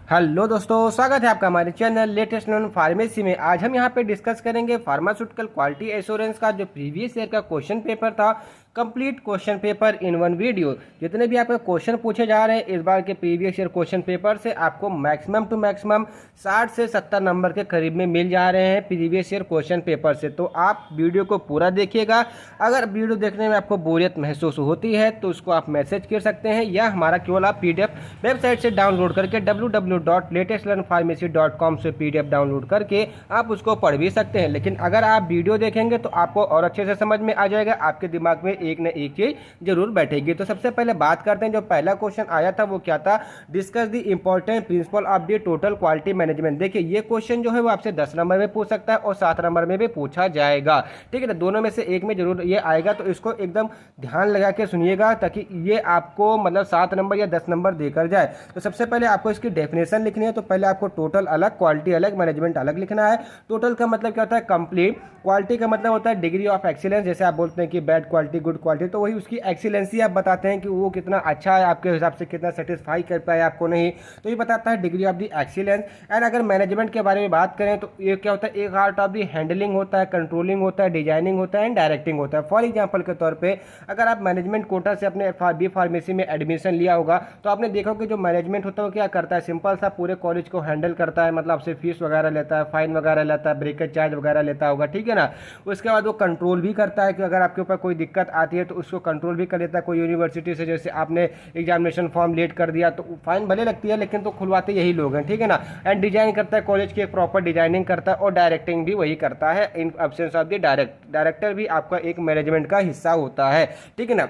Hello दोस्तों, स्वागत है आपका हमारे चैनल लेटेस्ट लर्न फार्मेसी में। आज हम यहाँ पे डिस्कस करेंगे फार्मास्यूटिकल क्वालिटी एश्योरेंस का जो प्रीवियस ईयर का क्वेश्चन पेपर था, complete question paper in one video. जितने भी आपके क्वेश्चन पूछे जा रहे हैं इस बार के प्रीवियस ईयर क्वेश्चन पेपर से आपको मैक्सिमम टू मैक्सिमम 60 से 70 नंबर के करीब में मिल जा रहे हैं प्रीवियस ईयर क्वेश्चन पेपर से। तो आप वीडियो को पूरा देखिएगा। अगर वीडियो देखने में आपको बोरियत महसूस होती है तो उसको आप मैसेज कर सकते हैं या हमारा केवल आप PDF वेबसाइट से डाउनलोड करके www.latestlearnpharmacy.com से PDF डाउनलोड करके आप उसको पढ़ भी सकते हैं। लेकिन अगर आप वीडियो देखेंगे तो आपको और अच्छे से समझ में आ जाएगा, आपके दिमाग में एक न एक चीज जरूर बैठेगी। तो सबसे पहले बात करते हैं, जो पहला क्वेश्चन आया था वो क्या था, discuss the important principle of the total quality management. देखिए ये क्वेश्चन जो है वो आपसे 10 नंबर में पूछ सकता है और 7 नंबर में भी पूछा जाएगा। ठीक है ना, दोनों में से एक में जरूर ये आएगा। तो इसको एकदम ध्यान लगा के सुनिएगा ताकि ये आपको मतलब 7 नंबर या 10 नंबर देकर जाए। तो सबसे पहले आपको इसकी डेफिनेशन लिखनी है। तो पहले आपको टोटल अलग, क्वालिटी अलग, मैनेजमेंट अलग लिखना है। टोटल का मतलब क्या होता है, कंप्लीट। क्वालिटी का मतलब होता है डिग्री ऑफ एक्सीलेंस। जैसे आप बोलते हैं कि बैड क्वालिटी, गुड क्वालिटी, तो वही उसकी एक्सीलेंसी आप बताते हैं कि वो कितना अच्छा है, आपके हिसाब से कितना सेटिस्फाई कर पाए आपको नहीं, तो ये बताता है degree of the excellence. And अगर मैनेजमेंट के बारे में बात करें तो ये क्या होता है, एक आर्ट ऑफ द हैंडलिंग होता है, कंट्रोलिंग होता है, डिजाइनिंग होता है एंड डायरेक्टिंग होता है। फॉर एग्जाम्पल के तौर पर अगर आप मैनेजमेंट कोटा से अपने बी फार्मेसी में एडमिशन लिया होगा तो आपने देखा कि जो मैनेजमेंट होता है वो क्या करता है, सिंपल सा पूरे कॉलेज को हैंडल करता है। मतलब आपसे फीस वगैरह लेता है, फाइन वगैरह लेता है, ब्रेकेज चार्ज वगैरह लेता होगा, ठीक है ना। उसके बाद वो कंट्रोल भी करता है कि अगर आपके ऊपर कोई दिक्कत आती है तो उसको कंट्रोल भी कर लेता है। कोई यूनिवर्सिटी से जैसे आपने एग्जामिनेशन फॉर्म लेट कर दिया तो फाइन भले लगती है लेकिन तो खुलवाते यही लोग हैं, ठीक है ना। एंड डिजाइन करता है, कॉलेज की एक प्रॉपर डिजाइनिंग करता है और डायरेक्टिंग भी वही करता है in absence of the director भी आपका एक मैनेजमेंट का हिस्सा होता है, ठीक है ना।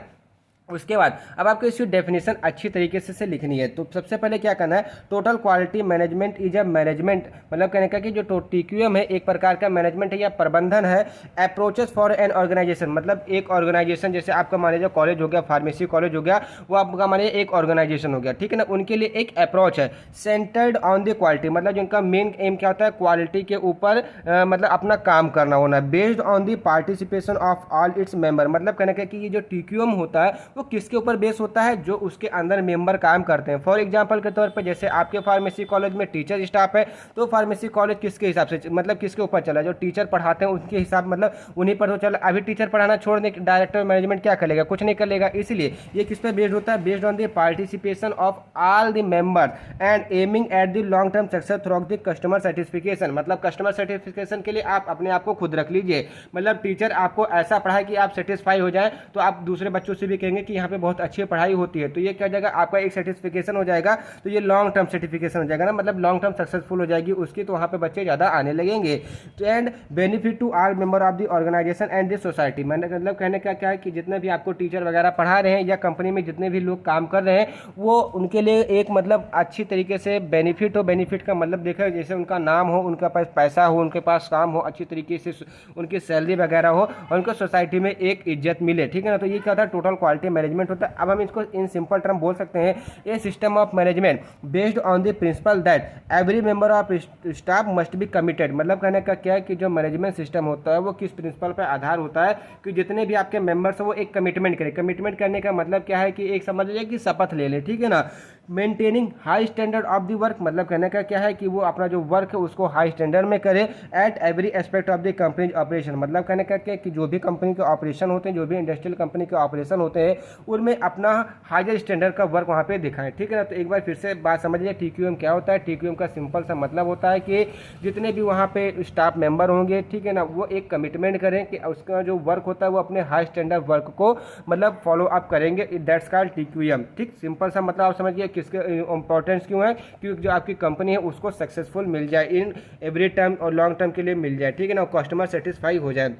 उसके बाद अब आपको इसकी डेफिनेशन अच्छी तरीके से लिखनी है। तो सबसे पहले क्या करना है, total quality management is a management, मतलब कहने का कि जो TQM है एक प्रकार का मैनेजमेंट है या प्रबंधन है। अप्रोचेस फॉर एन ऑर्गेनाइजेशन, मतलब एक ऑर्गेनाइजेशन, जैसे आपका मान लीजिए कॉलेज हो गया, फार्मेसी कॉलेज हो गया, वो आपका मान लीजिए एक ऑर्गेनाइजेशन हो गया, ठीक है ना। उनके लिए एक अप्रोच है सेंटर्ड ऑन द क्वालिटी, मतलब जिनका मेन एम क्या होता है, क्वालिटी के ऊपर मतलब अपना काम करना होना। Based on the participation of all its member, मतलब कहने का कि ये जो TQM होता है वो किसके ऊपर बेस होता है, जो उसके अंदर मेंबर काम करते हैं। फॉर एग्जांपल के तौर पे जैसे आपके फार्मेसी कॉलेज में टीचर स्टाफ है तो फार्मेसी कॉलेज किसके हिसाब से, मतलब किसके ऊपर चला, जो टीचर पढ़ाते हैं उनके हिसाब, मतलब उन्हीं पर तो चला। अभी टीचर पढ़ाना छोड़ दे, डायरेक्टर मैनेजमेंट क्या करेगा, कुछ नहीं करेगा। इसलिए ये किस पे बेस्ड होता है, based on the participation of all the members and aiming at the long term success through the customer certification. मतलब कस्टमर सर्टिफिकेशन के लिए आप अपने आप को खुद रख लीजिए। मतलब टीचर आपको ऐसा पढ़ाए कि आप सेटिस्फाई हो जाए तो आप दूसरे बच्चों से भी कहेंगे कि यहाँ पे बहुत अच्छी पढ़ाई होती है। तो ये क्या हो जाएगा, आपका एक सर्टिफिकेशन हो जाएगा। तो ये लॉन्ग टर्म सर्टिफिकेशन हो जाएगा ना, मतलब लॉन्ग टर्म सक्सेसफुल हो जाएगी उसकी, तो वहाँ पे बच्चे ज़्यादा आने लगेंगे। तो and benefit to all member of the organization and the society, मतलब कहने का क्या है कि जितने भी आपको टीचर वगैरह पढ़ा रहे हैं या कंपनी में जितने भी लोग काम कर रहे हैं वो उनके लिए एक मतलब अच्छी तरीके से बेनिफिट हो। बेनिफिट का मतलब देखा जैसे उनका नाम हो, उनके पास पैसा हो, उनके पास काम हो, अच्छी तरीके से उनकी सैलरी वगैरह हो और उनको सोसाइटी में एक इज्जत मिले, ठीक है ना। तो ये क्या होता है, टोटल क्वालिटी मैनेजमेंट होता है। अब हम इसको इन सिंपल टर्म बोल सकते हैं, a system of management based on the principle that every member of staff must be committed. मतलब कहने का क्या है कि जो मैनेजमेंट सिस्टम होता है वो किस प्रिंसिपल पर आधार होता है कि जितने भी आपके मेंबर्स हैं वो एक कमिटमेंट करें। कमिटमेंट करने का मतलब क्या है कि एक समझ लीजिए कि शपथ ले ले, ठीक है ना। Maintaining high standard of the work, मतलब कहने का क्या है कि वो अपना जो वर्क है उसको हाई स्टैंडर्ड में करे at every aspect of the company operation. मतलब कहने का क्या है कि जो भी कंपनी के ऑपरेशन होते हैं, जो भी इंडस्ट्रियल कंपनी के ऑपरेशन होते हैं उनमें अपना हायर स्टैंडर्ड का वर्क वहाँ पे दिखाएं, ठीक है ना। तो एक बार फिर से बात समझिए, TQM क्या होता है। TQM का सिंपल सा मतलब होता है कि जितने भी वहाँ पे स्टाफ मेंबर होंगे, ठीक है ना, वो एक कमिटमेंट करें कि उसका जो वर्क होता है वो अपने हाई स्टैंडर्ड वर्क को मतलब फॉलो अप करेंगे। दैट्स कॉल्ड TQM, ठीक। सिंपल सा मतलब आप समझिए किसके इंपॉर्टेंस क्यों है, क्योंकि जो आपकी कंपनी है उसको सक्सेसफुल मिल जाए, इन एवरी टर्म और लॉन्ग टर्म के लिए मिल जाए, ठीक है ना, कस्टमर सेटिस्फाई हो जाए।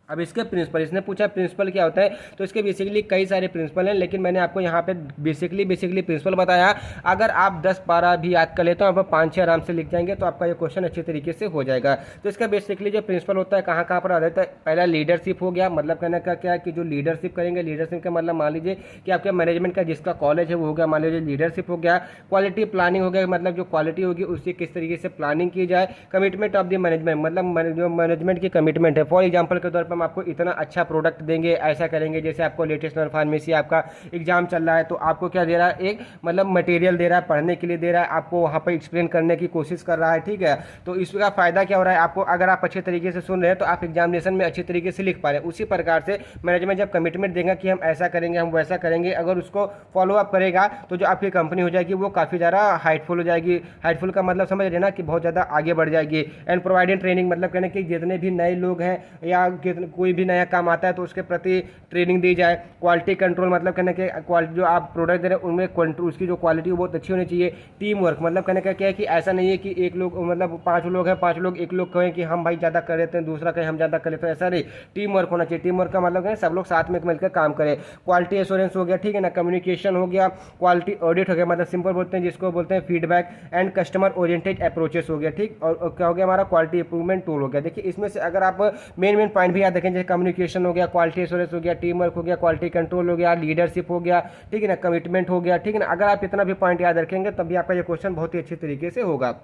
अब इसके प्रिंसिपल, इसने पूछा प्रिंसिपल क्या होता है, तो इसके बेसिकली कई सारे प्रिंसिपल हैं लेकिन मैंने आपको यहाँ पे बेसिकली प्रिंसिपल बताया। अगर आप 10-12 भी याद कर लेते हो, आप 5-6 आराम से लिख जाएंगे तो आपका ये क्वेश्चन अच्छे तरीके से हो जाएगा। तो इसका बेसिकली जो प्रिंसिपल होता है कहाँ कहाँ पर आधारित है, पहला लीडरशिप हो गया। मतलब कहने का क्या है कि जो लीडरशिप करेंगे, लीडरशिप का मतलब मान लीजिए कि आपके मैनेजमेंट का जिसका कॉलेज है वो हो गया, मान लीजिए लीडरशिप हो गया। क्वालिटी प्लानिंग हो गया, मतलब जो क्वालिटी होगी उसकी किस तरीके से प्लानिंग की जाए। कमिटमेंट ऑफ द मैनेजमेंट, मतलब जो मैनेजमेंट की कमिटमेंट है। फॉर एग्जाम्पल के तौर पर हम आपको इतना अच्छा प्रोडक्ट देंगे, ऐसा करेंगे, जैसे आपको लेटेस्ट फार्मेसी आपका एग्जाम चल रहा है तो आपको क्या दे रहा है, एक मतलब मटेरियल दे रहा है, पढ़ने के लिए दे रहा है, आपको वहाँ पर एक्सप्लेन करने की कोशिश कर रहा है, ठीक है। तो इसका फायदा क्या हो रहा है आपको, अगर आप अच्छे तरीके से सुन रहे हैं तो आप एग्जामिनेशन में अच्छी तरीके से लिख पा रहे हैं। उसी प्रकार से मैनेजमेंट जब कमिटमेंट देगा कि हम ऐसा करेंगे, हम वैसा करेंगे, अगर उसको फॉलो अप करेगा तो जो आपकी कंपनी हो जाएगी वो काफ़ी ज़्यादा हाइटफुल हो जाएगी। हाइटफुल का मतलब समझ रहे ना कि बहुत ज़्यादा आगे बढ़ जाएगी। एंड प्रोवाइडिंग ट्रेनिंग मतलब कहने कि जितने भी नए लोग हैं या कोई भी नया काम आता है तो उसके प्रति ट्रेनिंग दी जाए। क्वालिटी कंट्रोल मतलब कहने के क्वालिटी जो आप प्रोडक्ट दे रहे हैं उनमें उसकी जो क्वालिटी वो बहुत अच्छी होनी चाहिए। टीम वर्क मतलब कहने का क्या है कि ऐसा नहीं है कि एक लोग मतलब 5 लोग हैं, 5 लोग एक लोग कहें कि हम भाई ज़्यादा कर लेते हैं, दूसरा कहें हम ज़्यादा कर लेते हैं, ऐसा नहीं। टीम वर्क होना चाहिए। टीम वर्क का मतलब है सब लोग साथ में मिलकर काम करें। क्वालिटी एश्योरेंस हो गया, ठीक है ना, कम्युनिकेशन हो गया, क्वालिटी ऑडिट हो गया, मतलब सिंपल बोलते हैं जिसको बोलते हैं feedback, and customer oriented approaches हो गया, ठीक। और क्या हो गया हमारा, क्वालिटी इंप्रूवमेंट टूल हो गया। देखिए इसमें से अगर आप मेन पॉइंट भी याद रखें, जैसे कम्युनिकेशन हो गया, क्वालिटी एश्योरेंस हो गया, टीम वर्क हो गया, क्वालिटी कंट्रोल हो गया, लीडरशिप हो गया, ठीक है ना, कमिटमेंट हो गया, ठीक है ना। अगर आप इतना भी पॉइंट याद रखेंगे तभी आपका ये क्वेश्चन बहुत ही अच्छी तरीके से होगा।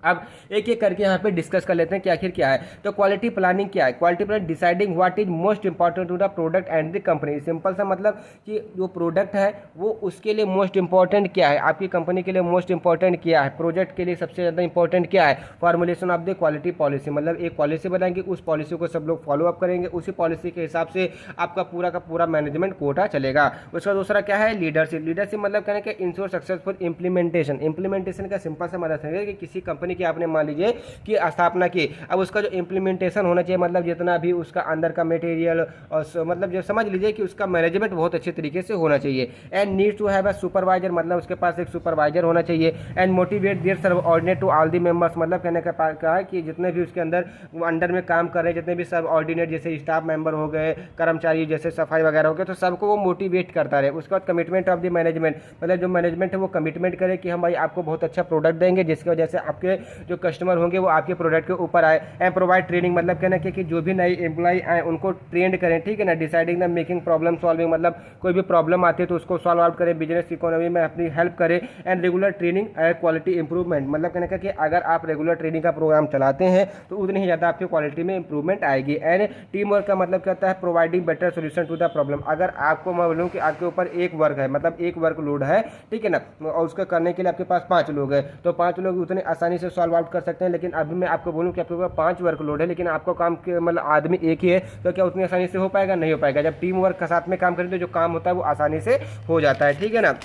अब एक एक करके यहाँ पे डिस्कस कर लेते हैं कि आखिर क्या है। तो क्वालिटी प्लानिंग क्या है, quality planning deciding what is most important to the product and the company. Simple सा मतलब कि जो प्रोडक्ट है वो उसके लिए मोस्ट इंपॉर्टेंट क्या है, आपकी कंपनी के लिए मोस्ट इंपॉर्टेंट क्या है, प्रोजेक्ट के लिए सबसे ज़्यादा इंपॉर्टेंट क्या है। Formulation of the quality policy, मतलब एक पॉलिसी बनाएंगे, उस पॉलिसी को सब लोग फॉलो अप करेंगे, उसी पॉलिसी के हिसाब से आपका पूरा का पूरा मैनेजमेंट कोटा चलेगा। उसका दूसरा क्या है, लीडरशिप। लीडरशिप मतलब कहने का इंश्योर सक्सेसफुल इंप्लीमेंटेशन। इंप्लीमेंटेशन का सिंपल सा मतलब है कि किसी कंपनी की आपने मान लीजिए की स्थापना की, अब उसका जो इम्प्लीमेंटेशन होना चाहिए, मतलब जितना भी उसका अंदर का मटेरियल और मतलब जो समझ लीजिए कि उसका मैनेजमेंट बहुत अच्छे तरीके से होना चाहिए। And need to have a supervisor, मतलब उसके पास एक सुपरवाइजर होना चाहिए। And motivate their subordinate to all the members, मतलब कहने का कहा है कि जितने भी उसके अंडर में काम कर रहे हैं, जितने भी सबऑर्डिनेट जैसे स्टाफ मेंबर हो गए, कर्मचारी जैसे सफाई वगैरह हो गए, तो सबको वो मोटिवेट करता रहे। उसके बाद कमिटमेंट ऑफ द मैनेजमेंट, मतलब जो मैनेजमेंट है वो कमिटमेंट करे कि हम भाई आपको बहुत अच्छा प्रोडक्ट देंगे जिसकी वजह से आपके जो कस्टमर होंगे वो आपके प्रोडक्ट के ऊपर आए। एंड प्रोवाइड ट्रेनिंग, मतलब कहना कि जो भी नई एम्प्लॉय आए उनको ट्रेंड करें, ठीक है ना। Deciding the making problem solving, मतलब कोई भी प्रॉब्लम आती है तो उसको सॉल्व आउट करें, बिजनेस इकोनॉमी में अपनी हेल्प करें। And regular training and quality improvement, मतलब कहने का कि अगर आप रेगुलर ट्रेनिंग का प्रोग्राम चलाते हैं तो उतनी ही ज़्यादा आपकी क्वालिटी में इंप्रूवमेंट आएगी। एंड टीम वर्क का मतलब कहता है providing better solution to the problem. अगर आपको मैं बोलूँ कि आपके ऊपर एक वर्क है, मतलब एक वर्क लोड है, ठीक है ना, और उसका करने के लिए आपके पास 5 लोग हैं, तो 5 लोग उतने आसानी से सॉल्व आउट कर सकते हैं। लेकिन अभी मैं आपको बोलूं कि आपके पास 5 वर्कलोड है लेकिन आपको काम के मतलब आदमी एक ही है, तो क्या उतनी आसानी से हो पाएगा, नहीं हो पाएगा। जब टीम वर्क का साथ में काम करें तो जो काम होता है वो आसानी से हो जाता है, ठीक है ना।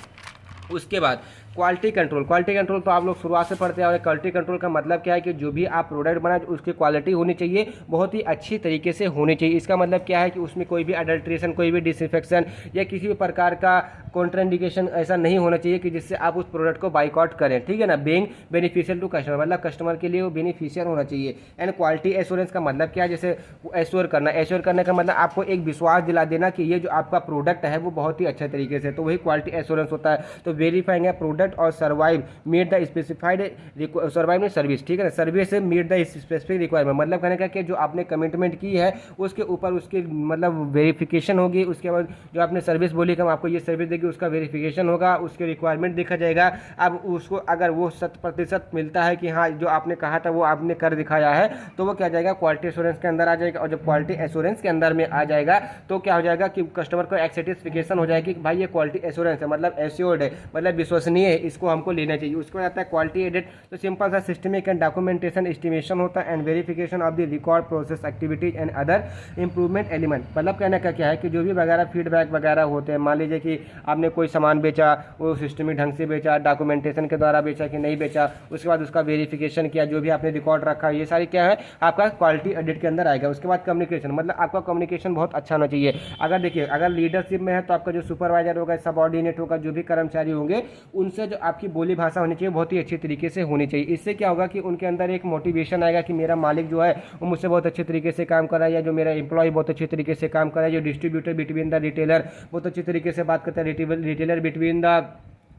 उसके बाद क्वालिटी कंट्रोल। क्वालिटी कंट्रोल तो आप लोग शुरुआत से पढ़ते हैं। और क्वालिटी कंट्रोल का मतलब क्या है कि जो भी आप प्रोडक्ट बनाए उसकी क्वालिटी होनी चाहिए, बहुत ही अच्छी तरीके से होनी चाहिए। इसका मतलब क्या है कि उसमें कोई भी अडल्ट्रेशन, कोई भी डिसइंफेक्शन या किसी भी प्रकार का कॉन्ट्राइंडिकेशन ऐसा नहीं होना चाहिए कि जिससे आप उस प्रोडक्ट को बाइकआउट करें, ठीक है ना। बीइंग बेनिफिशियल टू कस्टमर, मतलब कस्टमर के लिए वो बेनिफिशियल होना चाहिए। एंड क्वालिटी एश्योरेंस का मतलब क्या है, जैसे एश्योर करना। एश्योर करने का मतलब आपको एक विश्वास दिला देना कि ये जो आपका प्रोडक्ट है वो बहुत ही अच्छे तरीके से, तो वही क्वालिटी एश्योरेंस होता है। तो वेरीफाइंग है प्रोडक्ट और survive meet the specified, survive में सर्विस, ठीक है ना, सर्विस से मीट द स्पेसिफिक रिक्वायरमेंट, मतलब कहने का कि जो आपने कमिटमेंट की है उसके ऊपर उसकी मतलब वेरिफिकेशन होगी। उसके बाद जो आपने सर्विस बोली कि हम आपको ये सर्विस देगी, उसका वेरिफिकेशन होगा, उसके रिक्वायरमेंट देखा जाएगा। अब उसको अगर वो 100% मिलता है कि हाँ जो आपने कहा था वो आपने कर दिखाया है, तो वो क्या जाएगा, क्वालिटी एश्योरेंस के अंदर आ जाएगा। और जब क्वालिटी एश्योरेंस के अंदर में आ जाएगा तो क्या हो जाएगा कि कस्टमर को एक सेटिस्फिकेशन हो जाएगी कि भाई ये क्वालिटी एश्योरेंस है, मतलब एश्योर्ड है, मतलब विश्वसनीय है, इसको हमको लेना चाहिए। उसके बाद आता है क्वालिटी एडिट। तो सिंपल सा सिस्टमिक एंड डॉक्यूमेंटेशन एस्टिमेशन होता है and verification of the record process activities and other improvement element. मतलब कहने का क्या है कि जो भी वगैरह फीडबैक वगैरह होते हैं, मान लीजिए कि आपने कोई सामान बेचा, वो सिस्टमिक ढंग से बेचा, डॉक्यूमेंटेशन के द्वारा बेचा कि नहीं बेचा, उसके बाद उसका वेरिफिकेशन किया, जो भी आपने रिकॉर्ड रखा, ये सारी क्या है आपका क्वालिटी एडिट के अंदर आएगा। उसके बाद कम्युनिकेशन, मतलब आपका कम्युनिकेशन बहुत अच्छा होना चाहिए। अगर देखिए अगर लीडरशिप में है तो आपका जो सुपरवाइजर होगा, सबऑर्डिनेट होगा, जो भी कर्मचारी होंगे, उनसे जो आपकी बोली भाषा होनी चाहिए बहुत ही अच्छी तरीके से होनी चाहिए। इससे क्या होगा कि उनके अंदर एक मोटिवेशन आएगा कि मेरा मालिक जो है वो मुझसे बहुत अच्छे तरीके से काम कर रहा है, या जो मेरा एम्प्लॉय बहुत अच्छे तरीके से काम कर रहा है, जो डिस्ट्रीब्यूटर बिटवीन द रिटेलर बहुत अच्छी तरीके से बात करता है, रिटेलर बिटवीन द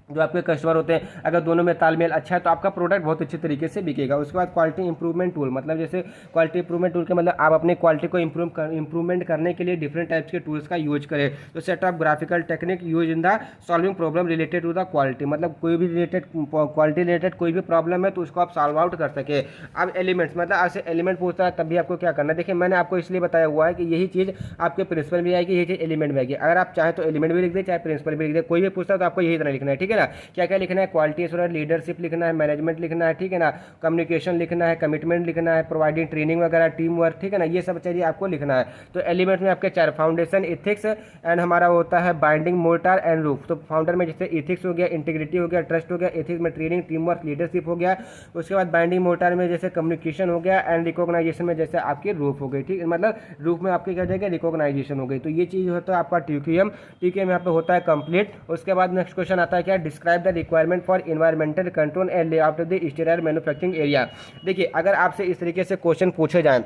जो आपके कस्टमर होते हैं, अगर दोनों में तालमेल अच्छा है तो आपका प्रोडक्ट बहुत अच्छे तरीके से बिकेगा। उसके बाद क्वालिटी इंप्रूवमेंट टूल, मतलब जैसे क्वालिटी इंप्रूवमेंट टूल का मतलब आप अपनी क्वालिटी को इंप्रूवमेंट करने के लिए डिफरेंट टाइप्स के टूल्स का यूज करें। तो set of graphical technique use in the solving problem related to the quality, मतलब कोई भी क्वालिटी रिलेटेड कोई भी प्रॉब्लम है तो उसको आप सॉल्व आउट कर सके। अब एलिमेंट्स, मतलब आपसे एलिमेंट पूछता है तब भी आपको क्या करना है। देखिए मैंने आपको इसलिए बताया हुआ है कि यही चीज़ आपके प्रिंसिपल भी आएगी, यही चीज़ एलिमेंट में आएगी। अगर आप चाहें तो एलिमेंट भी लिख दे, चाहे प्रिंसिपल भी लिख दे, कोई भी पूछता है तो आपको यही तरह लिखना है, ठीक है ना। क्या क्या लिखना है, क्वालिटी एश्योरेंस, लीडरशिप लिखना है, मैनेजमेंट लिखना है, ठीक है ना, कम्युनिकेशन लिखना है, कमिटमेंट लिखना है, प्रोवाइडिंग ट्रेनिंग वगैरह, टीम वर्क, ठीक है ना, ये सब चीज़ें आपको लिखना है। तो एलिमेंट में आपके 4 फाउंडेशन, इथिक्स एंड हमारा होता है बाइंडिंग, मोर्टार एंड रूफ। तो फाउंडर में जैसे इथिक्स हो गया, इंटीग्रिटी हो गया, ट्रस्ट हो गया, इथिक्स में ट्रेनिंग, टीम वर्क, लीडरशिप हो गया। उसके बाद बाइंडिंग मोर्टार में जैसे कम्युनिकेशन हो गया, एंड रिकॉग्नाइजेशन में जैसे आपकी रूफ हो गई, ठीक है, मतलब रूफ में आपकी क्या जाएगा, रिकॉग्नाइजेशन हो गई। तो ये चीज़ होता है आपका टीक्यूएम। टीक्यूएम यहाँ पे होता है कंप्लीट। उसके बाद नेक्स्ट क्वेश्चन आता है क्या, describe the requirement for environmental control and layout of the sterile manufacturing area. देखिए अगर आपसे इस तरीके से क्वेश्चन पूछे जाएं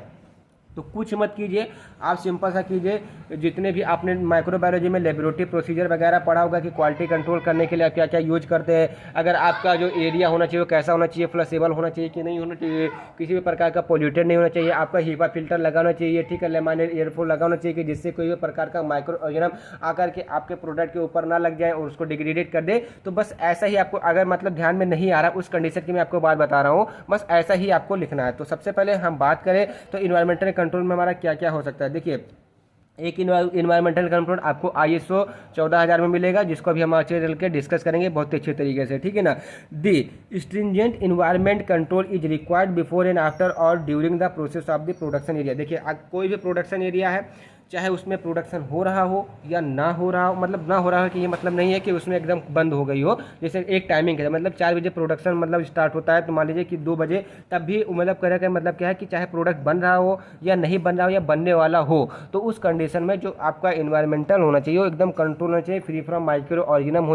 तो कुछ मत कीजिए, आप सिंपल सा कीजिए। जितने भी आपने माइक्रोबायोलॉजी में लेबोरेटरी प्रोसीजर वगैरह पढ़ा होगा कि क्वालिटी कंट्रोल करने के लिए आप क्या क्या यूज करते हैं, अगर आपका जो एरिया होना चाहिए वो कैसा होना चाहिए, फ्लसेबल होना चाहिए कि नहीं होना चाहिए, किसी भी प्रकार का पोल्यूटेड नहीं होना चाहिए, आपका हीपा फिल्टर लगाना चाहिए, ठीक है, लेमाइनर एयरफ्लो लगाना चाहिए कि जिससे कोई भी प्रकार का माइक्रो ऑर्गेनिज्म आकर के आपके प्रोडक्ट के ऊपर ना लग जाए और उसको डिग्रेडेट कर दे। तो बस ऐसा ही आपको, अगर मतलब ध्यान में नहीं आ रहा उस कंडीशन की मैं आपको बात बता रहा हूँ, बस ऐसा ही आपको लिखना है। तो सबसे पहले हम बात करें तो इन्वायरमेंटल कंट्रोल में हमारा क्या क्या हो सकता है। देखिए एक इन्वायरमेंटल कंट्रोल आपको ISO 14000 में मिलेगा, जिसको अभी हम आगे चल के डिस्कस करेंगे बहुत अच्छे तरीके से, ठीक है ना। The stringent environment control is required before and after और during the process of the production area. देखिए कोई भी प्रोडक्शन एरिया है, चाहे उसमें प्रोडक्शन हो रहा हो या ना हो रहा हो, मतलब ना हो रहा हो कि ये मतलब नहीं है कि उसमें एकदम बंद हो गई हो। जैसे एक टाइमिंग है, मतलब 4 बजे प्रोडक्शन मतलब स्टार्ट होता है, तो मान लीजिए कि 2 बजे, तब भी मतलब कहने का मतलब क्या है कि चाहे प्रोडक्ट बन रहा हो या नहीं बन रहा हो या बनने वाला हो, तो उस कंडीशन में जो आपका इन्वायरमेंटल होना चाहिए वो एकदम कंट्रोल होना चाहिए, फ्री फ्रॉम माइक्रो ऑर्गेनिज्म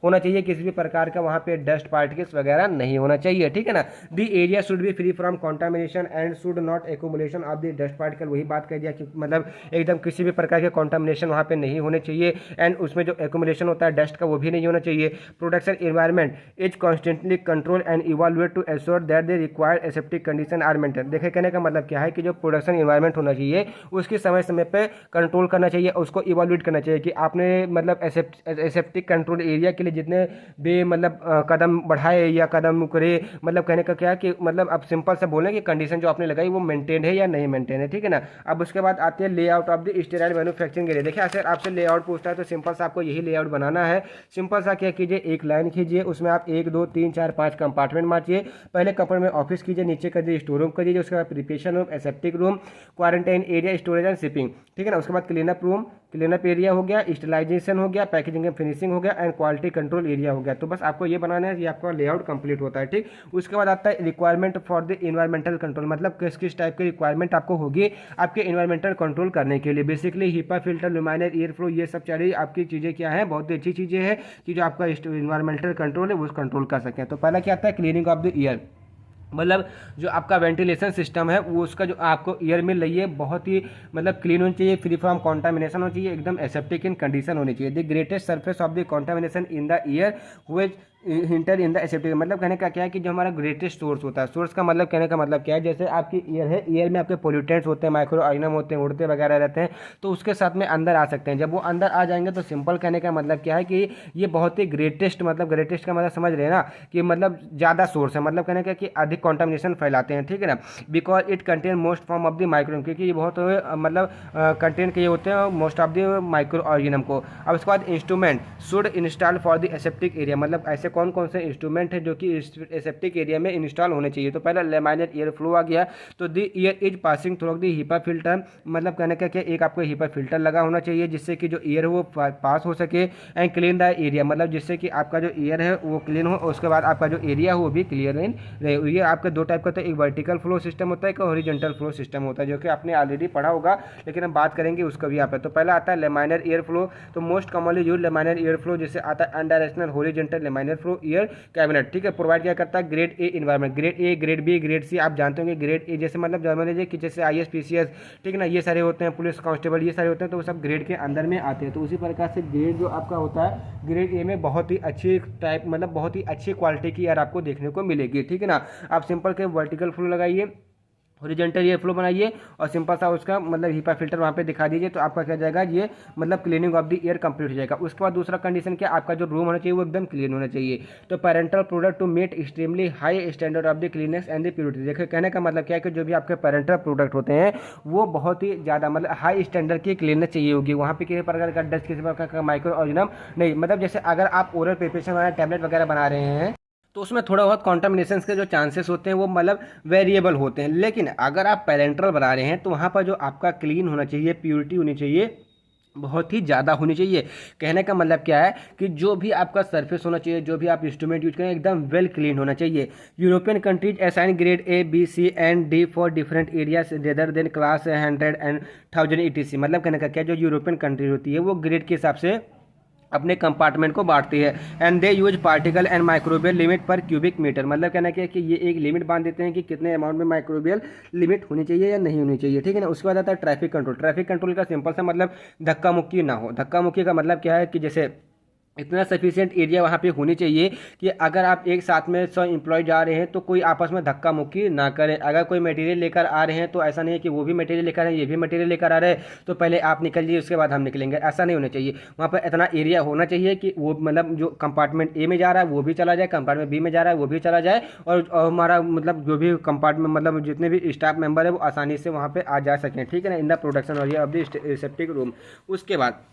होना चाहिए, किसी भी प्रकार का वहाँ पे डस्ट पार्टिकल्स वगैरह नहीं होना चाहिए, ठीक है ना। The area should be free from contamination and should not accumulation of the dust particle. वही बात कह दिया कि मतलब एकदम किसी भी प्रकार के कॉन्टामिनेशन वहाँ पे नहीं होने चाहिए, एंड उसमें जो एक्यूमुलेशन होता है डस्ट का वो भी नहीं होना चाहिए। Production environment is constantly control and evaluate to assure that the required aseptic condition are maintain. देखे कहने का मतलब क्या है कि जो प्रोडक्शन एनवायरनमेंट होना चाहिए उसकी समय समय पे कंट्रोल करना चाहिए, उसको इवैल्यूएट करना चाहिए कि आपने मतलब एसेप्टिक कंट्रोल एरिया के लिए जितने भी मतलब कदम बढ़ाए या कदम करे, मतलब कहने का क्या है कि मतलब आप सिंपल से बोलें कि कंडीशन जो आपने लगाई वो मेंटेन है या नहीं मेंटेन है, ठीक है ना। अब उसके बाद आती है layout of the sterile manufacturing area. देखिए अगर आपसे लेआउट पूछता है तो सिंपल सा आपको यही लेआउट बनाना है। सिंपल सा क्या कीजिए, एक लाइन खींचिए, उसमें आप 1 2 3 4 5 कंपार्टमेंट मारिए। पहले कंपार्टमेंट में ऑफिस कीजिए, नीचे कर दीजिए स्टोर रूम कर दीजिए, उसके बाद preparation room, aseptic room, quarantine area, storage and shipping, ठीक है ना। उसके बाद क्लीनअप रूम, क्लीनअप एरिया हो गया, स्टरलाइजेशन हो गया, पैकेजिंग एंड फिनिशिंग हो गया, एंड क्वालिटी कंट्रोल एरिया हो गया। तो बस आपको ये बनाना है, ये आपका लेआउट कंप्लीट होता है, ठीक। उसके बाद आता है requirement for the environmental control, मतलब किस किस टाइप की रिक्वायरमेंट आपको होगी आपके इन्वायरमेंटल कंट्रोल करने के लिए। Basically HEPA filter, laminar air flow, ये सब सारी आपकी चीज़ें क्या है, बहुत ही अच्छी चीज़ें हैं कि जो आपका इन्वायरमेंटल कंट्रोल है वो कंट्रोल कर सकें। तो पहला क्या आता है, क्लीनिंग ऑफ द ईयर, मतलब जो आपका वेंटिलेशन सिस्टम है वो उसका जो आपको एयर मिल रही है बहुत ही मतलब क्लीन होनी चाहिए, फ्री फ्रॉम कॉन्टामिनेशन होनी चाहिए, एकदम एसेप्टिक इन कंडीशन होनी चाहिए। The greatest surface of the contamination in the air which hinter in the aseptic, मतलब कहने का क्या है कि जो हमारा ग्रेटेस्ट सोर्स होता है, सोर्स का मतलब कहने का मतलब क्या है, जैसे आपकी एयर है, एयर में आपके पोल्यूटेंट्स होते हैं, माइक्रो ऑर्गेनिज्म होते हैं, उड़ते वगैरह रहते हैं, तो उसके साथ में अंदर आ सकते हैं। जब वो अंदर आ जाएंगे तो सिंपल कहने का मतलब क्या है कि ये बहुत ही ग्रेटेस्ट, मतलब ग्रेटेस्ट का मतलब समझ रहे हैं ना कि मतलब ज़्यादा सोर्स है, मतलब कहने का कि अधिक कॉन्टामिनेशन फैलाते हैं, ठीक है ना। Because it contain most form of the micro, क्योंकि ये बहुत मतलब कंटेंट के ये होते हैं most of the micro organism को। अब उसके बाद instrument should install for the aseptic area, मतलब ऐसे कौन कौन से इंस्ट्रूमेंट है जो कि एसेप्टिक एरिया में इंस्टॉल होने चाहिए। तो पहला लेमाइनर एयर फ्लो आ गया, तो the air is passing through the HEPA filter, मतलब कहने का क्या, एक आपको हीपा फिल्टर लगा होना चाहिए जिससे कि जो एयर है वो पास हो सके, एंड क्लीन द एरिया, मतलब जिससे कि आपका जो एयर है वो क्लीन हो, उसके बाद आपका जो एरिया हो वो भी क्लियर इन रहे। ये आपके दो टाइप का होता है, एक वर्टिकल फ्लो सिस्टम होता है, एक हॉरिजॉन्टल फ्लो सिस्टम होता है, जो कि आपने ऑलरेडी पढ़ा होगा लेकिन हम बात करेंगे उसका भी यहाँ पे। तो पहला आता है लेमाइनर एयर फ्लो, तो most commonly used laminar air flow, जिससे आता है unidirectional horizontal laminar flow air cabinet, ठीक है, प्रोवाइड क्या करता है, grade A environment, grade A, grade B, grade C, आप जानते होंगे ग्रेड ए जैसे मतलब मान लीजिए कि जैसे IAS PCS, ठीक है ना, ये सारे होते हैं, पुलिस कांस्टेबल, ये सारे होते हैं, तो वो सब ग्रेड के अंदर में आते हैं। तो उसी प्रकार से ग्रेड जो आपका होता है, ग्रेड ए में बहुत ही अच्छी टाइप मतलब बहुत ही अच्छी क्वालिटी की एयर आपको देखने को मिलेगी, ठीक है ना। आप सिंपल के वर्टिकल फ्लो लगाइए, हॉरिजॉन्टल एयर फ्लो बनाइए और सिंपल सा उसका मतलब हीपा फिल्टर वहाँ पे दिखा दीजिए, तो आपका क्या जाएगा, ये मतलब cleaning of the air complete हो जाएगा। उसके बाद दूसरा कंडीशन क्या, आपका जो रूम होना चाहिए वो एकदम क्लीन होना चाहिए। तो parental product to meet extremely high standard of the cleanness and the purity. देखिए कहने का मतलब क्या है कि जो भी आपके पेरेंटल प्रोडक्ट होते हैं वो बहुत ही ज़्यादा मतलब हाई स्टैंडर्ड की क्लीननेस चाहिए होगी। वहाँ पे किसी प्रकार का डस्ट, किसी प्रकार का माइक्रो ऑर्गेनिज्म नहीं, मतलब जैसे अगर आप ओरल प्रिपरेशन वाला टैबलेट वगैरह बना रहे हैं तो उसमें थोड़ा बहुत कॉन्टामिनेशन के जो चांसेस होते हैं वो मतलब वेरिएबल होते हैं। लेकिन अगर आप पेरेंटल बना रहे हैं तो वहाँ पर जो आपका क्लीन होना चाहिए, प्योरिटी होनी चाहिए, बहुत ही ज़्यादा होनी चाहिए। कहने का मतलब क्या है कि जो भी आपका सरफेस होना चाहिए, जो भी आप इंस्ट्रूमेंट यूज करें, एकदम वेल क्लीन होना चाहिए। European countries assign grade A, B, C and D for different areas rather than class 100 and 1000 ETC। मतलब कहने का क्या, जो यूरोपियन कंट्री होती है वो ग्रेड के हिसाब से अपने कंपार्टमेंट को बांटती है। And they use particle and microbial limit पर क्यूबिक मीटर। मतलब कहना क्या है कि ये एक लिमिट बांध देते हैं कि कितने अमाउंट में माइक्रोबियल लिमिट होनी चाहिए या नहीं होनी चाहिए, ठीक है ना। उसके बाद आता है ट्रैफिक कंट्रोल। ट्रैफिक कंट्रोल का सिंपल सा मतलब धक्का मुक्की ना हो। धक्का मुक्की का मतलब क्या है कि जैसे इतना सफिशिएंट एरिया वहाँ पे होनी चाहिए कि अगर आप एक साथ में 100 एम्प्लॉय जा रहे हैं तो कोई आपस में धक्का मुक्की ना करें। अगर कोई मटेरियल लेकर आ रहे हैं तो ऐसा नहीं है कि वो भी मटेरियल लेकर आ रहे हैं, ये भी मटेरियल लेकर आ रहे हैं तो पहले आप निकल जाइए उसके बाद हम निकलेंगे, ऐसा नहीं होना चाहिए। वहाँ पर इतना एरिया होना चाहिए कि वो मतलब जो कंपार्टमेंट ए में जा रहा है वो भी चला जाए, कंपार्टमेंट बी में जा रहा है वो भी चला जाए, और हमारा मतलब जो भी कंपार्टमेंट मतलब जितने भी स्टाफ मेंबर है वो आसानी से वहाँ पर आ जा सकें, ठीक है ना, in the production area of the septic room. उसके बाद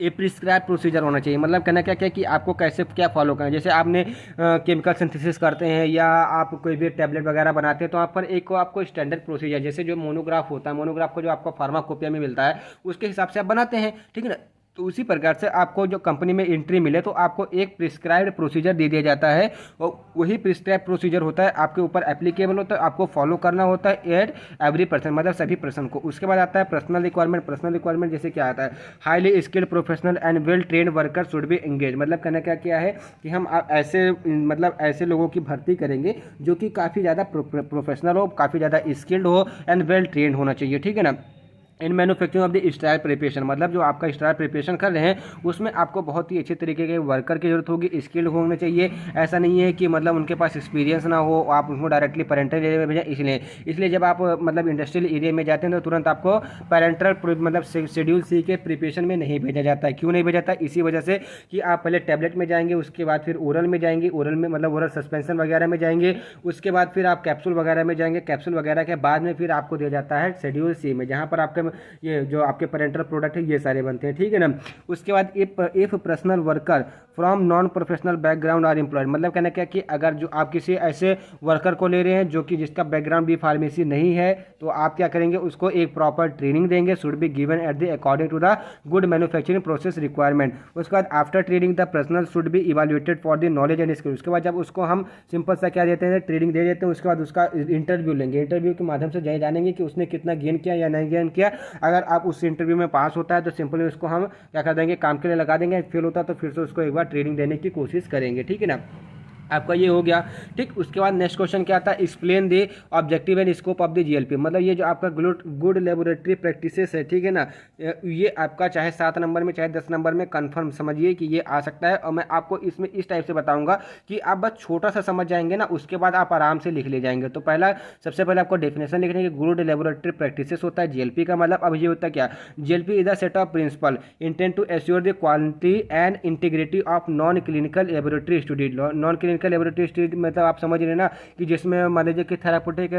ए प्रिस्क्राइब प्रोसीजर होना चाहिए। मतलब कहना क्या क्या कि आपको कैसे क्या फॉलो करना है। जैसे आपने केमिकल सिंथेसिस करते हैं या आप कोई भी टैबलेट वगैरह बनाते हैं तो आप पर एक आपको स्टैंडर्ड प्रोसीजर, जैसे जो मोनोग्राफ होता है, मोनोग्राफ को जो आपको फार्माकोपिया में मिलता है उसके हिसाब से आप बनाते हैं, ठीक है ना। तो उसी प्रकार से आपको जो कंपनी में एंट्री मिले तो आपको एक प्रिस्क्राइब्ड प्रोसीजर दे दिया जाता है और वही प्रिस्क्राइब प्रोसीजर होता है, आपके ऊपर एप्लीकेबल होता है, आपको फॉलो करना होता है एट एवरी पर्सन, मतलब सभी पर्सन को। उसके बाद आता है पर्सनल रिक्वायरमेंट। पर्सनल रिक्वायरमेंट जैसे क्या आता है, highly skilled professional and well trained worker should be engage. मतलब कहना क्या क्या है कि हम ऐसे मतलब ऐसे लोगों की भर्ती करेंगे जो कि काफ़ी ज़्यादा प्रोफेशनल हो, काफ़ी ज़्यादा स्किल्ड हो एंड वेल ट्रेन्ड होना चाहिए, ठीक है ना। In manufacturing of the style preparation, मतलब जो आपका स्टाइल प्रिपरेशन कर रहे हैं उसमें आपको बहुत ही अच्छे तरीके के वर्कर की जरूरत होगी, स्किल्ड होने चाहिए। ऐसा नहीं है कि मतलब उनके पास एक्सपीरियंस ना हो, आप उनको डायरेक्टली पेरेंटल एरिया में भेजें। इसलिए जब आप मतलब इंडस्ट्रियल एरिया में जाते हैं तो तुरंत आपको पेरेंटल मतलब शेड्यूल सी के प्रिपरेशन में नहीं भेजा जाता है। क्यों नहीं भेजा जाता है? इसी वजह से कि आप पहले टैबलेट में जाएंगे, उसके बाद फिर ओरल में जाएंगे, ओरल में मतलब ओरल सस्पेंशन वगैरह में जाएंगे, उसके बाद फिर आप कैप्सूल वगैरह में जाएंगे, कैप्सूल वगैरह के बाद में फिर आपको दिया जाता है शेड्यूल सी में, जहाँ पर आपके ये जो आपके पेरेंटल प्रोडक्ट है ये सारे बनते हैं, ठीक है ना। उसके बाद if personnel worker from non professional background are employed, मतलब कहना क्या कि अगर जो आप किसी ऐसे वर्कर को ले रहे हैं जो कि जिसका बैकग्राउंड भी फार्मेसी नहीं है तो आप क्या करेंगे, उसको एक प्रॉपर ट्रेनिंग देंगे, should be given at the according to the good manufacturing process requirement. उसके बाद after training the personnel should be evaluated for the knowledge and skill. उसके बाद जब उसको हम सिंपल सा क्या देते हैं, ट्रेनिंग दे देते हैं, उसके बाद उसका इंटरव्यू लेंगे, इंटरव्यू के माध्यम से जानेंगे कि उसने कितना गेन किया या नहीं गेन किया। अगर आप उस इंटरव्यू में पास होता है तो सिंपली उसको हम क्या कर देंगे, काम के लिए लगा देंगे। फेल होता है तो फिर से उसको एक बार ट्रेनिंग देने की कोशिश करेंगे, ठीक है ना। आपका ये हो गया, ठीक। उसके बाद नेक्स्ट क्वेश्चन क्या आता है, explain the objective and scope of the GLP. मतलब ये जो आपका गुड लेबोरेटरी प्रैक्टिसेस है, ठीक है ना, ये आपका चाहे 7 नंबर में चाहे 10 नंबर में कंफर्म समझिए कि ये आ सकता है। और मैं आपको इसमें इस टाइप से बताऊंगा कि आप बस छोटा सा समझ जाएंगे ना, उसके बाद आप आराम से लिख ले जाएंगे। तो सबसे पहले आपको डेफिनेशन लिखने की, गुड लेबोरेटरी प्रैक्टिसेस होता है जीएलपी का मतलब। अब ये होता है क्या, GLP is a set of principle intend to assure the quality and integrity of non clinical laboratory study. Non clinical laboratory study मतलब आप समझ रहे हैं ना कि जिसमें मान लीजिए कि थेरापेटिक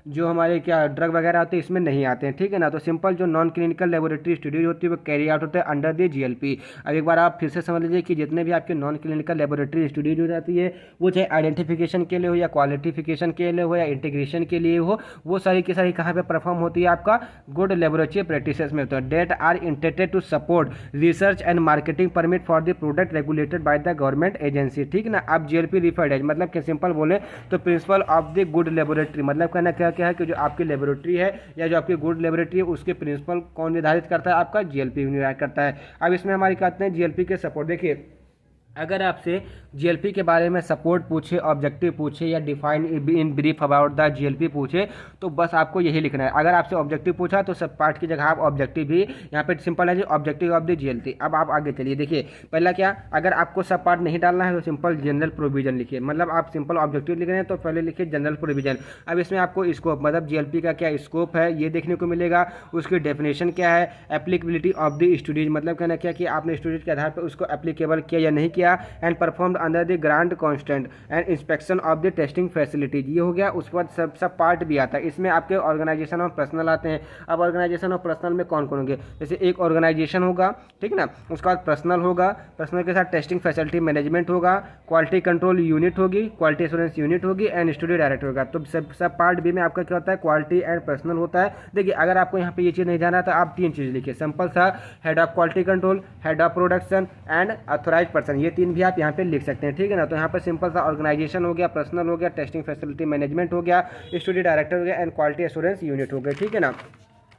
जो हमारे क्या ड्रग वगैरह आते हैं इसमें नहीं आते हैं, ठीक है ना। तो सिंपल जो नॉन क्लिनिकल लेबोरेटरी स्टडीज होती है वो कैरी आउट होता है अंडर द जीएलपी। अब एक बार आप फिर से समझ लीजिए कि जितने भी आपके नॉन क्लिनिकल लेबोरेटरी स्टडीज हो जाती है वो चाहे आइडेंटिफिकेशन के लिए हो या क्वालिटिफिकेशन के लिए हो या इंटीग्रेशन के लिए हो, वो सारी की सारी कहाँ पे परफॉर्म होती है, आपका गुड लेबोरेटरी प्रैक्टिसेस में होता है। That are intended to support research and marketing permit for the product regulated by the government agency, ठीक ना। आप जीएलपी रिफर्ड है मतलब कि सिंपल बोले तो principle of the good laboratory, मतलब कहना क्या क्या है कि जो आपकी लेबोरेटरी है या जो आपकी गुड लेबोरेटरी है उसके प्रिंसिपल कौन निर्धारित करता है, आपका जीएलपी निर्धारित करता है। अब इसमें हमारी कहते हैं जीएलपी के सपोर्ट, देखिए अगर आपसे जीएलपी के बारे में सपोर्ट पूछे, ऑब्जेक्टिव पूछे या define in brief about the GLP पूछे तो बस आपको यही लिखना है। अगर आपसे ऑब्जेक्टिव पूछा तो सब पार्ट की जगह आप ऑब्जेक्टिव भी यहाँ पे सिंपल है जी, ऑब्जेक्टिव ऑफ द जीएलपी। अब आप आगे चलिए, देखिए पहला क्या, अगर आपको सब पार्ट नहीं डालना है तो सिंपल जनरल प्रोविजन लिखिए। मतलब आप सिंपल ऑब्जेक्टिव लिख रहे हैं तो पहले लिखिए जनरल प्रोविजन। अब इसमें आपको स्कोप मतलब जीएलपी का क्या स्कोप है ये देखने को मिलेगा, उसकी डेफिनेशन क्या है, एप्लीकेबिलिटी ऑफ द स्टूडेंट मतलब कहना क्या कि आपने स्टूडेंट के आधार पर उसको एप्लीकेबल किया या नहीं किया, and performed under the grant constant and inspection of the testing facilities, ये हो गया। उसके बाद सब पार्ट भी आता है इसमें, आपके ऑर्गेनाइजेशन और पर्सनल आते हैं। अब ऑर्गेनाइजेशन और पर्सनल में कौन कौन होंगे, जैसे एक ऑर्गेनाइजेशन होगा, ठीक है ना, उसके बाद पर्सनल होगा, पर्सनल के साथ टेस्टिंग फैसिलिटी मैनेजमेंट होगा, क्वालिटी कंट्रोल यूनिट होगी, क्वालिटी एश्योरेंस यूनिट होगी एंड स्टूडियो डायरेक्टर होगा। तो सब पार्ट बी में आपका क्या होता है, क्वालिटी एंड पर्सनल होता है। देखिए अगर आपको यहाँ पे ये चीज़ नहीं जाना तो आप 3 चीज़ लिखिए, सिंपल सा, head of quality control, head of production and authorise person, ये 3 भी आप यहाँ पे लिख सकते हैं, ठीक है ना। तो यहाँ पर सिंपल सा ऑर्गेनाइजेशन हो गया, पर्सनल हो गया, टेस्टिंग फैसिलिटी मैनेजमेंट हो गया, स्टूडियो डायरेक्टर हो गया एंड क्वालिटी एश्योरेंस यूनिट हो गया, ठीक है ना।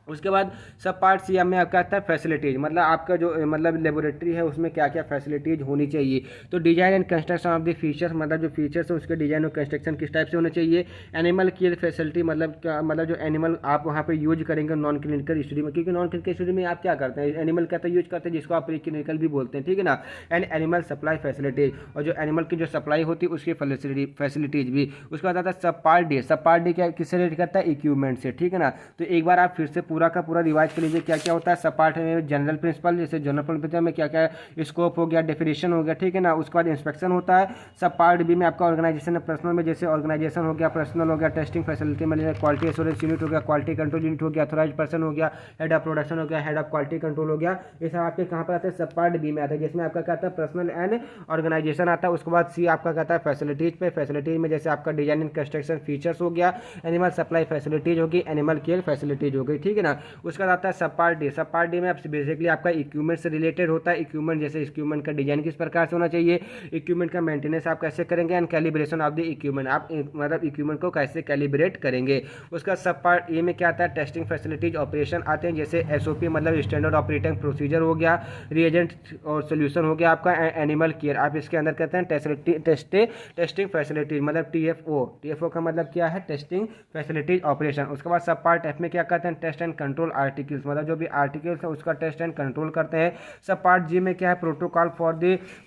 उसके बाद सब पार्ट सी में आपका आता है फैसिलिटीज, मतलब आपका जो मतलब लेबोरेटरी है उसमें क्या क्या फैसिलिटीज होनी चाहिए। तो design and construction of the features, मतलब जो फीचर्स है उसके डिजाइन और कंस्ट्रक्शन किस टाइप से होने चाहिए। एनिमल केयर फैसिलिटी, मतलब जो एनिमल आप वहाँ पे यूज करेंगे नॉन क्लिनिकल स्टडी में, क्योंकि नॉन क्लिनिकल स्टडी में आप क्या करते हैं, एनिमल का तो यूज करते हैं जिसको आप प्री क्लिनिकल भी बोलते हैं, ठीक है ना। एंड एनिमल सप्लाई फैसिलिटीज, और जो एनिमल की जो सप्लाई होती है उसकी फैसिलिटीज भी। उसके बाद आता है सब पार्ट डी क्या किससे रिलेट करता है, इक्विपमेंट से, ठीक है ना। तो एक बार आप फिर से पूरा का पूरा रिवाइज लीजिए क्या क्या होता है। सब पार्ट में जनरल प्रिंसिपल, जैसे जनरल प्रिंसिपल में क्या क्या स्कोप हो गया, डेफिनेशन हो गया, ठीक है ना। उसके बाद इंस्पेक्शन होता है। सब पार्ट बी में आपका ऑर्गेनाइजेशन है, पर्सनल में जैसे ऑर्गेनाइजेशन हो गया, पर्सनल हो गया, testing facility management, quality assurance unit हो गया, क्वालिटी कंट्रोल यूनिट हो गया, ऑथोराइज पर्सन हो गया, हेड ऑफ प्रोडक्शन हो गया, हेड ऑफ क्वालिटी कंट्रोल हो गया। ये सब आपके कहाँ पर आते हैं, सब पार्ट बी में आता है, जिसमें आपका क्या आता है, पर्सनल एंड ऑर्गेनाइजेशन आता है। उसके बाद सी आपका कहता है फैसिलिटीज पे, फैसिलिटीज में जैसे आपका डिजाइन एंड कंस्ट्रक्शन फीचर्स हो गया, एनिमल सप्लाई फैसिलिटीज होगी, एनिमल केयर फैसिलिटीज हो गई, ठीक है ना। उसके बाद आता है सब पार्ट डी। सब पार्ट डी में आपसे बेसिकली आपका इक्विपमेंट से रिलेटेड होता है। इक्विपमेंट जैसे इक्विपमेंट का डिजाइन किस प्रकार से होना चाहिए, इक्विपमेंट का मेंटेनेंस आप कैसे करेंगे, and calibration of the equipment, आप मतलब इक्विपमेंट को कैसे कैलिब्रेट करेंगे। उसका सब पार्ट ए में क्या आता है, टेस्टिंग फैसिलिटीज ऑपरेशन आते हैं, जैसे एसओपी मतलब स्टैंडर्ड ऑपरेटिंग प्रोसीजर हो गया, रिएजेंट और सोल्यूशन हो गया आपका, एनिमल केयर आप इसके अंदर कहते हैं टेस्टिंग फैसिलिटीज मतलब टीएफओ का मतलब क्या है, टेस्टिंग फैसिलिटीज ऑपरेशन। उसके बाद सब पार्ट एफ में क्या कहते हैं, टेस्ट एंड कंट्रोल आर्टिकल्स, मतलब जो भी आर्टिकल्स है उसका टेस्ट एंड कंट्रोल करते हैं। सब पार्ट जी में क्या है, protocol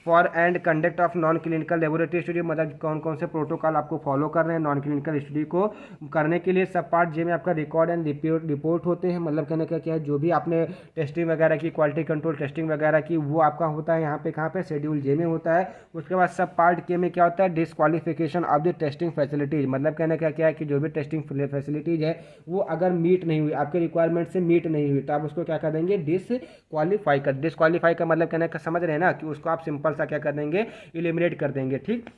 for and conduct of non clinical laboratory study, मतलब कौन कौन से प्रोटोकॉल आपको फॉलो कर रहे हैं नॉन क्लिनिकल स्टडी को करने के लिए। सब पार्ट जी में आपका रिकॉर्ड एंड रिपोर्ट होते हैं, मतलब कहने का क्या है, जो भी आपने टेस्टिंग वगैरह की, क्वालिटी कंट्रोल टेस्टिंग वगैरह की, वो आपका होता है यहाँ पे कहाँ पे, शेड्यूल जे में होता है। उसके बाद सब पार्ट के में क्या होता है, disqualification of the testing facilities, मतलब कहने का क्या है कि जो भी टेस्टिंग फैसिलिटीज है वो अगर मीट नहीं हुई, आपके रिक्वायरमेंट से मीट नहीं हुई, तो आप उसको क्या कर देंगे, डिसक्वालीफाई का मतलब कहने का समझ रहे हैं ना, कि उसको आप सिंपल सा क्या कर देंगे, एलिमिनेट कर देंगे, ठीक।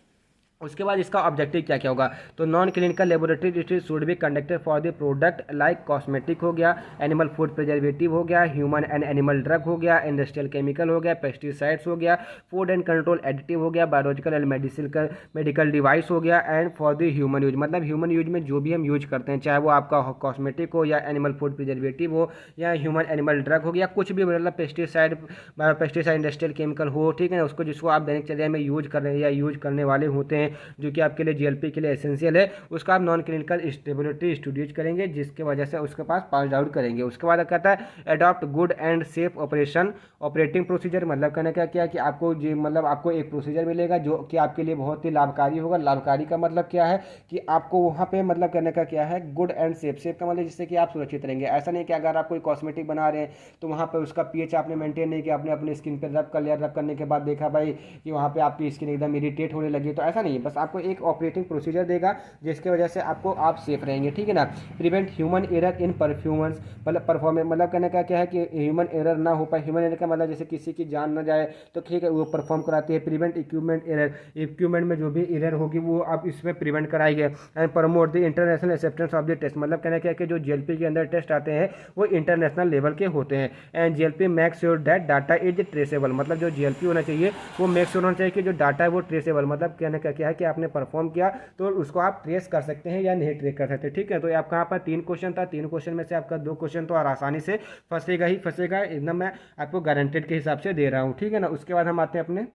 उसके बाद इसका ऑब्जेक्टिव क्या क्या होगा, तो non clinical laboratory study should be conducted for the product like cosmetic हो गया, एनिमल फूड प्रिजर्वेटिव हो गया, ह्यूमन एंड एनिमल ड्रग हो गया, इंडस्ट्रियल केमिकल हो गया, पेस्टिसाइड्स हो गया, फूड एंड कंट्रोल एडिटिव हो गया, बायोलॉजिकल एंड मेडिकल डिवाइस हो गया, and for the human use, मतलब ह्यूमन यूज में जो भी हम यूज करते हैं, चाहे वो आपका कॉस्मेटिक हो या एनिमल फूड प्रिजर्वेटिव हो या ह्यूमन एनिमल ड्रग हो गया, कुछ भी मतलब पेस्टिसाइड इंडस्ट्रियल केमिकल हो, ठीक है ना, उसको जिसको आप दैनिक चर्या में यूज कर रहे हैं या यूज करने वाले होते हैं, जो कि आपके लिए जीएलपी के लिए एसेंशियल है, उसका आप नॉन क्लिनिकल लेबोरेटरी स्टडीज करेंगे, जिसके वजह से उसके पास पास आउट करेंगे। उसके बाद कहता है adopt good and safe operating procedure, मतलब कहने का क्या कि आपको मतलब आपको एक प्रोसीजर मिलेगा जो कि आपके लिए बहुत ही लाभकारी होगा। लाभकारी का मतलब क्या है कि आपको वहाँ पे मतलब कहने का क्या है, गुड एंड सेफ का मतलब जिससे कि आप सुरक्षित रहेंगे। ऐसा नहीं कि अगर आप कोई कॉस्मेटिक बना रहे हैं तो वहाँ पर उसका पीएच आपने मेंटेन नहीं किया, आपने अपनी स्किन पर रब कर लिया, रब करने के बाद देखा भाई कि वहाँ पे आपकी स्किन एकदम इरिटेट होने लगी, तो ऐसा नहीं है। बस आपको एक ऑपरेटिंग प्रोसीजर देगा जिसकी वजह से आपको आप सेफ रहेंगे, ठीक है ना। प्रिवेंट ह्यूमन एरर इन परफ्यूमेंस, मतलब परफॉर्मेंस, मतलब कहने का क्या है कि ह्यूमन एरर ना हो पाए। ह्यूमन एरर का मतलब जैसे किसी की जान ना जाए तो ठीक है वो परफॉर्म कराती है। प्रिवेंट इक्विपमेंट एरर, इक्विपमेंट में जो भी एरर होगी वो आप इसमें प्रिवेंट कराएंगे। And promote the international acceptance of the test, मतलब कहने का कि जो जीएलपी के अंदर टेस्ट आते हैं वो इंटरनेशनल लेवल के होते हैं। And GLP make sure that data is traceable, मतलब जो जीएलपी होना चाहिए वो मेक श्योर होना चाहिए कि जो डाटा है वो ट्रेसेबल, मतलब कहने का क्या है कि आपने परफॉर्म किया तो उसको आप ट्रेस कर सकते हैं या नहीं ट्रेस कर सकते, ठीक है। तो आपका यहाँ पर 3 क्वेश्चन था, 3 क्वेश्चन में से आपका 2 क्वेश्चन तो आसानी से फंसेगा ही फंसेगा, एकदम मैं आपको गारंटेड के हिसाब से दे रहा हूँ, ठीक है ना। उसके बाद हम आते हैं अपने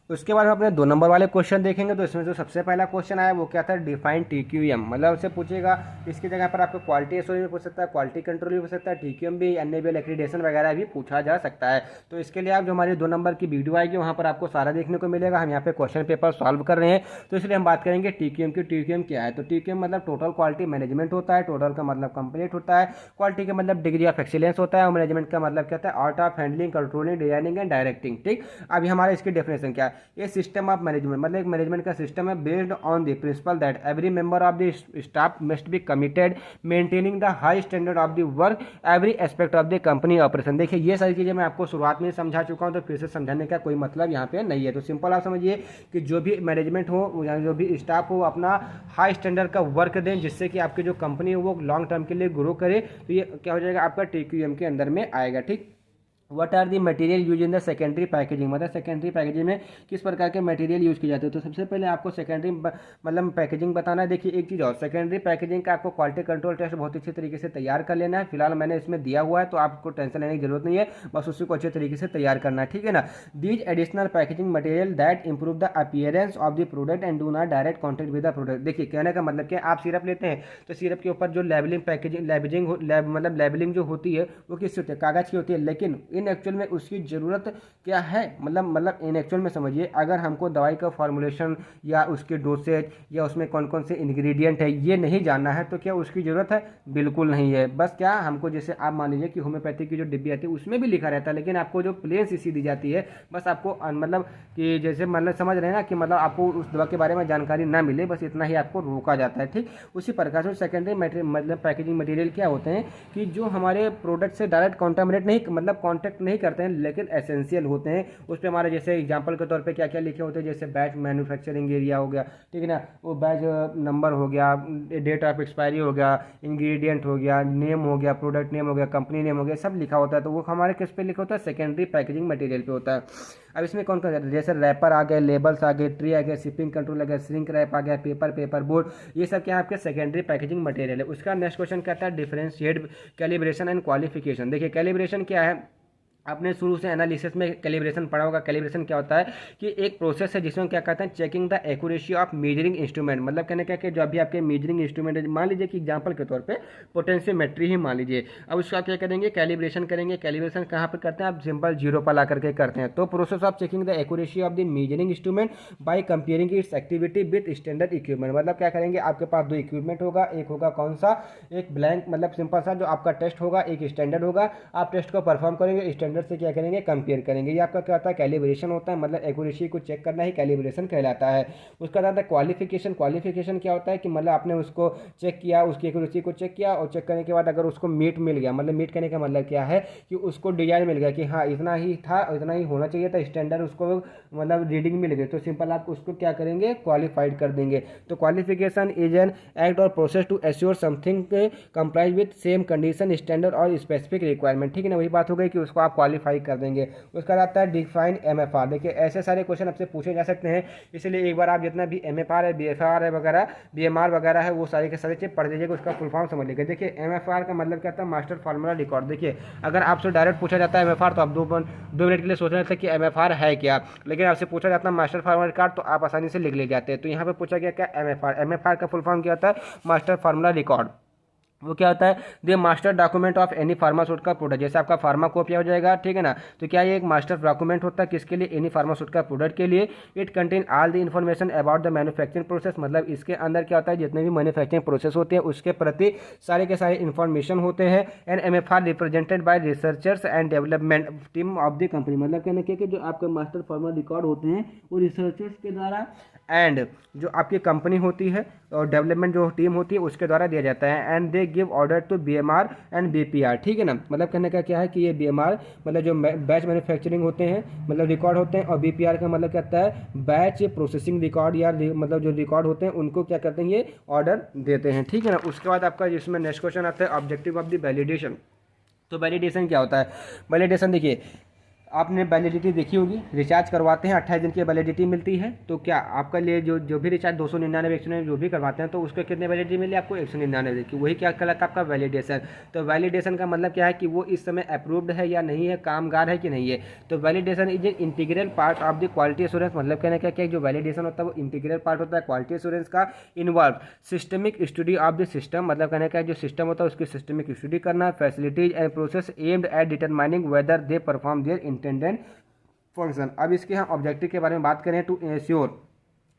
उसके बाद हम अपने 2 नंबर वाले क्वेश्चन देखेंगे। तो इसमें जो सबसे पहला क्वेश्चन आया वो क्या था, डिफाइन TQM, मतलब उससे पूछेगा। इसकी जगह पर आपको क्वालिटी एश्योरेंस भी पूछ सकता है, क्वालिटी कंट्रोल भी पूछ सकता है, TQM भी, NABL एक्रीडेशन वगैरह भी पूछा जा सकता है। तो इसके लिए आप जो हमारी 2 नंबर की वीडियो आएगी वहाँ पर आपको सारा देखने को मिलेगा। हम यहाँ पे क्वेश्चन पेपर सॉल्व कर रहे हैं, तो इसलिए हम बात करेंगे TQM की। TQM क्या है, तो TQM मतलब टोटल क्वालिटी मैनेजमेंट होता है। टोटल का मतलब कंप्लीट होता है, क्वालिटी का मतलब डिग्री ऑफ एक्सीलेंस होता है, और मैनेजमेंट का मतलब क्या होता है, art of handling, controlling, designing and directing. ठीक, अभी हमारा इसकी डेफिनेशन क्या है, ये सिस्टम ऑफ मैनेजमेंट मतलब एक मैनेजमेंट का सिस्टम है based on the principle that every member of the staff must be committed maintaining the high standard of the work every aspect of the company operation. देखिए ये सारी चीजें मैं आपको शुरुआत में समझा चुका हूं, तो फिर से समझाने का कोई मतलब यहाँ पे नहीं है। तो सिंपल आप समझिए कि जो भी मैनेजमेंट हो या जो भी स्टाफ हो अपना हाई स्टैंडर्ड का वर्क दें, जिससे कि आपकी जो कंपनी है वो लॉन्ग टर्म के लिए ग्रो करे। तो ये क्या हो जाएगा, आपका TQM के अंदर में आएगा। ठीक, what are the material use in the secondary packaging, मतलब सेकेंडरी पैकेजिंग में किस प्रकार के मटेरियल यूज किए जाते हैं। तो सबसे पहले आपको सेकेंडरी मतलब पैकेजिंग बताना है। देखिए एक चीज़ और, सेकेंडरी पैकेजिंग का आपको क्वालिटी कंट्रोल टेस्ट बहुत अच्छी तरीके से तैयार कर लेना है। फिलहाल मैंने इसमें दिया हुआ है, तो आपको टेंशन लेने की जरूरत नहीं है, बस उसी को अच्छे तरीके से तैयार करना है। ठीक है ना। These additional packaging material that improve the appearance of the product and do not direct contact with the product. देखिए कहने का मतलब क्या, आप सिरप लेते हैं तो सिरप के ऊपर जो लेबलिंग पैकेजिंग मतलब लेबलिंग जो होती है वो किससे होती है, कागज की होती है। लेकिन इन एक्चुअल में उसकी जरूरत क्या है, मतलब इन एक्चुअल में समझिए, अगर हमको दवाई का फॉर्मुलेशन या उसके डोसेज या उसमें कौन कौन से इंग्रेडिएंट है ये नहीं जानना है, तो क्या उसकी जरूरत है, बिल्कुल नहीं है। बस क्या हमको, जैसे आप मान लीजिए कि होम्योपैथी की जो डिब्बी आती है उसमें भी लिखा रहता है, लेकिन आपको जो प्लेन शीशी दी जाती है, बस आपको मतलब कि जैसे मतलब समझ रहे हैं ना कि मतलब आपको उस दवा के बारे में जानकारी ना मिले, बस इतना ही आपको रोका जाता है। ठीक, उसी प्रकार से सेकेंडरी मतलब पैकेजिंग मटेरियल क्या होते हैं कि जो हमारे प्रोडक्ट से डायरेक्ट कॉन्टामिनेट नहीं मतलब कॉन्टेक्ट नहीं करते हैं, लेकिन एसेंशियल होते हैं। उस पर हमारे जैसे एग्जांपल के तौर पे क्या क्या लिखे होते हैं, जैसे बैच मैन्युफैक्चरिंग एरिया हो गया, ठीक है ना, वो बैच नंबर हो गया, डेट ऑफ एक्सपायरी हो गया, इंग्रेडिएंट हो गया, नेम हो गया, प्रोडक्ट नेम हो गया, कंपनी नेम हो गया, सब लिखा होता है। तो वो हमारे किस पे लिखा होता है, सेकेंडरी पैकेजिंग मटेरियल पे होता है। अब इसमें कौन कौन, जैसे रैपर आ गए, लेबल्स आ गए, ट्रे आ गया, शिपिंग कंट्रोल आ गया, श्रिंक रैप आ गया, पेपर बोर्ड, ये सब क्या है आपके सेकेंडरी पैकेजिंग मटेरियल है। उसका नेक्स्ट क्वेश्चन कहता है डिफरेंशिएट कैलिब्रेशन एंड क्वालिफिकेशन। देखिए कैलिब्रेशन क्या है, आपने शुरू से एनालिसिस में कैलिब्रेशन पढ़ा होगा। कैलिब्रेशन क्या होता है कि एक प्रोसेस है जिसमें क्या कहते हैं, checking the accuracy of measuring instrument, मतलब कहने क्या कि जो अभी आपके मेजरिंग इंस्ट्रूमेंट है, मान लीजिए कि एग्जांपल के तौर पे पोटेंशियोमेट्री ही मान लीजिए, अब उसका क्या करेंगे, कैलिब्रेशन करेंगे। कैलिब्रेशन कहाँ पर करते हैं, आप सिंपल जीरो पर ला करके करते हैं। तो process of checking the accuracy of the measuring instrument by comparing it's activity with standard equipment, मतलब क्या करेंगे, आपके पास 2 इक्विपमेंट होगा, एक होगा कौन सा, एक ब्लैंक मतलब सिंपल सा जो आपका टेस्ट होगा, एक स्टैंडर्ड होगा। आप टेस्ट को परफॉर्म करेंगे, स्टैंडर्ड से क्या करेंगे, कंपेयर करेंगे। ये आपका क्या होता है, कैलिब्रेशन होता है, मतलब एक्यूरेसी को चेक करना ही कैलिब्रेशन कहलाता है। उसका बाद क्वालिफिकेशन। क्वालिफिकेशन क्या होता है कि मतलब आपने उसको चेक किया, उसकी एक्यूरेसी को चेक किया, और चेक करने के बाद अगर उसको मीट मिल गया, मतलब मीट करने का मतलब क्या है कि उसको डिजाइन मिल गया कि हाँ इतना ही था, इतना ही होना चाहिए था, स्टैंडर्ड उसको मतलब रीडिंग मिल गई, तो सिंपल आप उसको क्या करेंगे, क्वालिफाइड कर देंगे। तो क्वालिफिकेशन इज एन एक्ट और process to assure something complies with same condition, standard और स्पेसिफिक रिक्वायरमेंट। ठीक है ना, वही बात हो गई कि उसको आप क्वालिफाई कर देंगे। उसका आता है डिफाइन MFR। देखिए ऐसे सारे क्वेश्चन आपसे पूछे जा सकते हैं, इसलिए एक बार आप जितना भी MFR है, BFR है वगैरह, BMR वगैरह है, वो सारी के सारे चीज पढ़ लीजिएगा, उसका फुल फॉर्म समझ लीजिएगा। देखिए MFR का मतलब क्या था, मास्टर फार्मूला रिकॉर्ड। देखिए अगर आपसे डायरेक्ट पूछा जाता है MFR, तो आप 2 मिनट के लिए सोच रहे थे कि MFR है क्या, लेकिन आपसे पूछा जाता है मास्टर फार्मूला रिकॉर्ड, तो आप आसानी से लिख ले जाते हैं। तो यहाँ पे पूछा गया क्या, MFR का फुल फॉर्म क्या होता है, मास्टर फार्मूला रिकॉर्ड। वो क्या होता है, the master document of any pharmaceutical product. जैसे आपका फार्माकोपिया हो जाएगा, ठीक है ना, तो क्या ये एक मास्टर डॉक्यूमेंट होता है किसके लिए, एनी फार्मास्यूटिकल प्रोडक्ट के लिए। It contain all the information about the manufacturing process, मतलब इसके अंदर क्या होता है, जितने भी मैन्युफैक्चरिंग प्रोसेस होते हैं उसके प्रति सारे के सारे इन्फॉर्मेशन होते हैं। And MFR represented by researchers and development team of the company, मतलब कहने के कि जो आपके मास्टर फार्मूला रिकॉर्ड होते हैं वो रिसर्चर्स के द्वारा एंड जो आपकी कंपनी होती है और डेवलपमेंट जो टीम होती है उसके द्वारा दिया जाता है। And they give order to BMR and BPR। ठीक है ना, मतलब कहने का क्या है कि ये BMR मतलब जो बैच मैन्युफैक्चरिंग होते हैं मतलब रिकॉर्ड होते हैं, और BPR का मतलब कहता है बैच प्रोसेसिंग रिकॉर्ड, या मतलब जो रिकॉर्ड होते हैं उनको क्या करते हैं, ये ऑर्डर देते हैं। ठीक है ना, उसके बाद आपका जिसमें नेक्स्ट क्वेश्चन आता है ऑब्जेक्टिव ऑफ द वैलिडेशन। तो वैलिडेशन क्या होता है, वैलिडेशन देखिए आपने वैलिडिटी देखी होगी, रिचार्ज करवाते हैं 28 दिन की वैलिडिटी मिलती है, तो क्या आपका लिए जो भी रिचार्ज 299 199 जो भी करवाते हैं तो उसको कितने वैलिडिटी मिली आपको 199 की, वही क्या कहलाता है आपका वैलिडेशन। तो वैलिडेशन का मतलब क्या है कि वो इस समय अप्रूव्ड है या नहीं है, कामगार है कि नहीं है। तो validation is an integral part of the quality assurance, मतलब कहने का क्या जो वैलिडेशन होता है वो इंटीग्रल पार्ट होता है क्वालिटी एश्योरेंस का। Involve systemic study of the system, मतलब कहने का जो सिस्टम होता है उसकी सिस्टमिक स्टडी करना, facilities and process aimed at determining whether they perform their intended function. अब इसके हम ऑब्जेक्टिव के बारे में बात करें to assure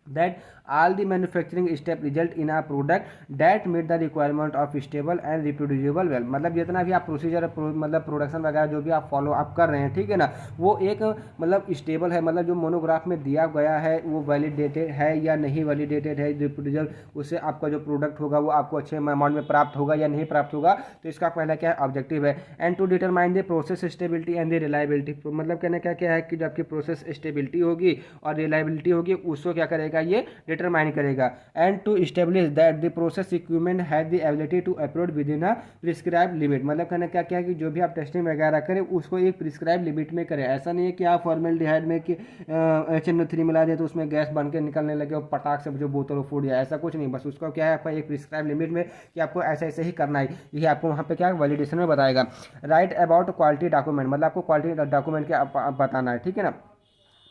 that all the manufacturing step result in a product that meet the requirement of stable and reproducible well, मतलब जितना भी आप प्रोसीजर मतलब प्रोडक्शन वगैरह जो भी आप फॉलो अप कर रहे हैं, ठीक है ना, वो एक मतलब स्टेबल है, मतलब जो मोनोग्राफ में दिया गया है वो वैलिडेटेड है या नहीं वैलिडेटेड है, रिप्रोड्यूसिबल, उससे आपका जो प्रोडक्ट होगा वो आपको अच्छे अमाउंट में प्राप्त होगा या नहीं प्राप्त होगा। तो इसका पहला क्या है ऑब्जेक्टिव है। And to determine the process stability and the reliability, मतलब कहने का क्या है कि जो आपकी प्रोसेस स्टेबिलिटी होगी और रिलायबिलिटी होगी उसको क्या करेगा ये डिटरमाइन करेगा। And to establish that the process equipment has the ability to upload within a prescribe limit, मतलब कहने क्या क्या है कि जो भी आप टेस्टिंग वगैरह करें उसको एक प्रिस्क्राइब लिमिट में करें। ऐसा नहीं है कि आप फॉर्मेल्डिहाइड में कि HNO3 मिला दें तो उसमें गैस बन के निकलने लगे और पटाख से जो बोतल फूट जाए, ऐसा कुछ नहीं। बस उसका क्या है आपका एक प्रिस्क्राइब लिमिट में कि आपको ऐसे ऐसे ही करना है, ये आपको वहाँ पे क्या वैलिडेशन में बताएगा। राइट अबाउट क्वालिटी डॉक्यूमेंट, मतलब आपको क्वालिटी डॉक्यूमेंट क्या बताना है, ठीक है ना।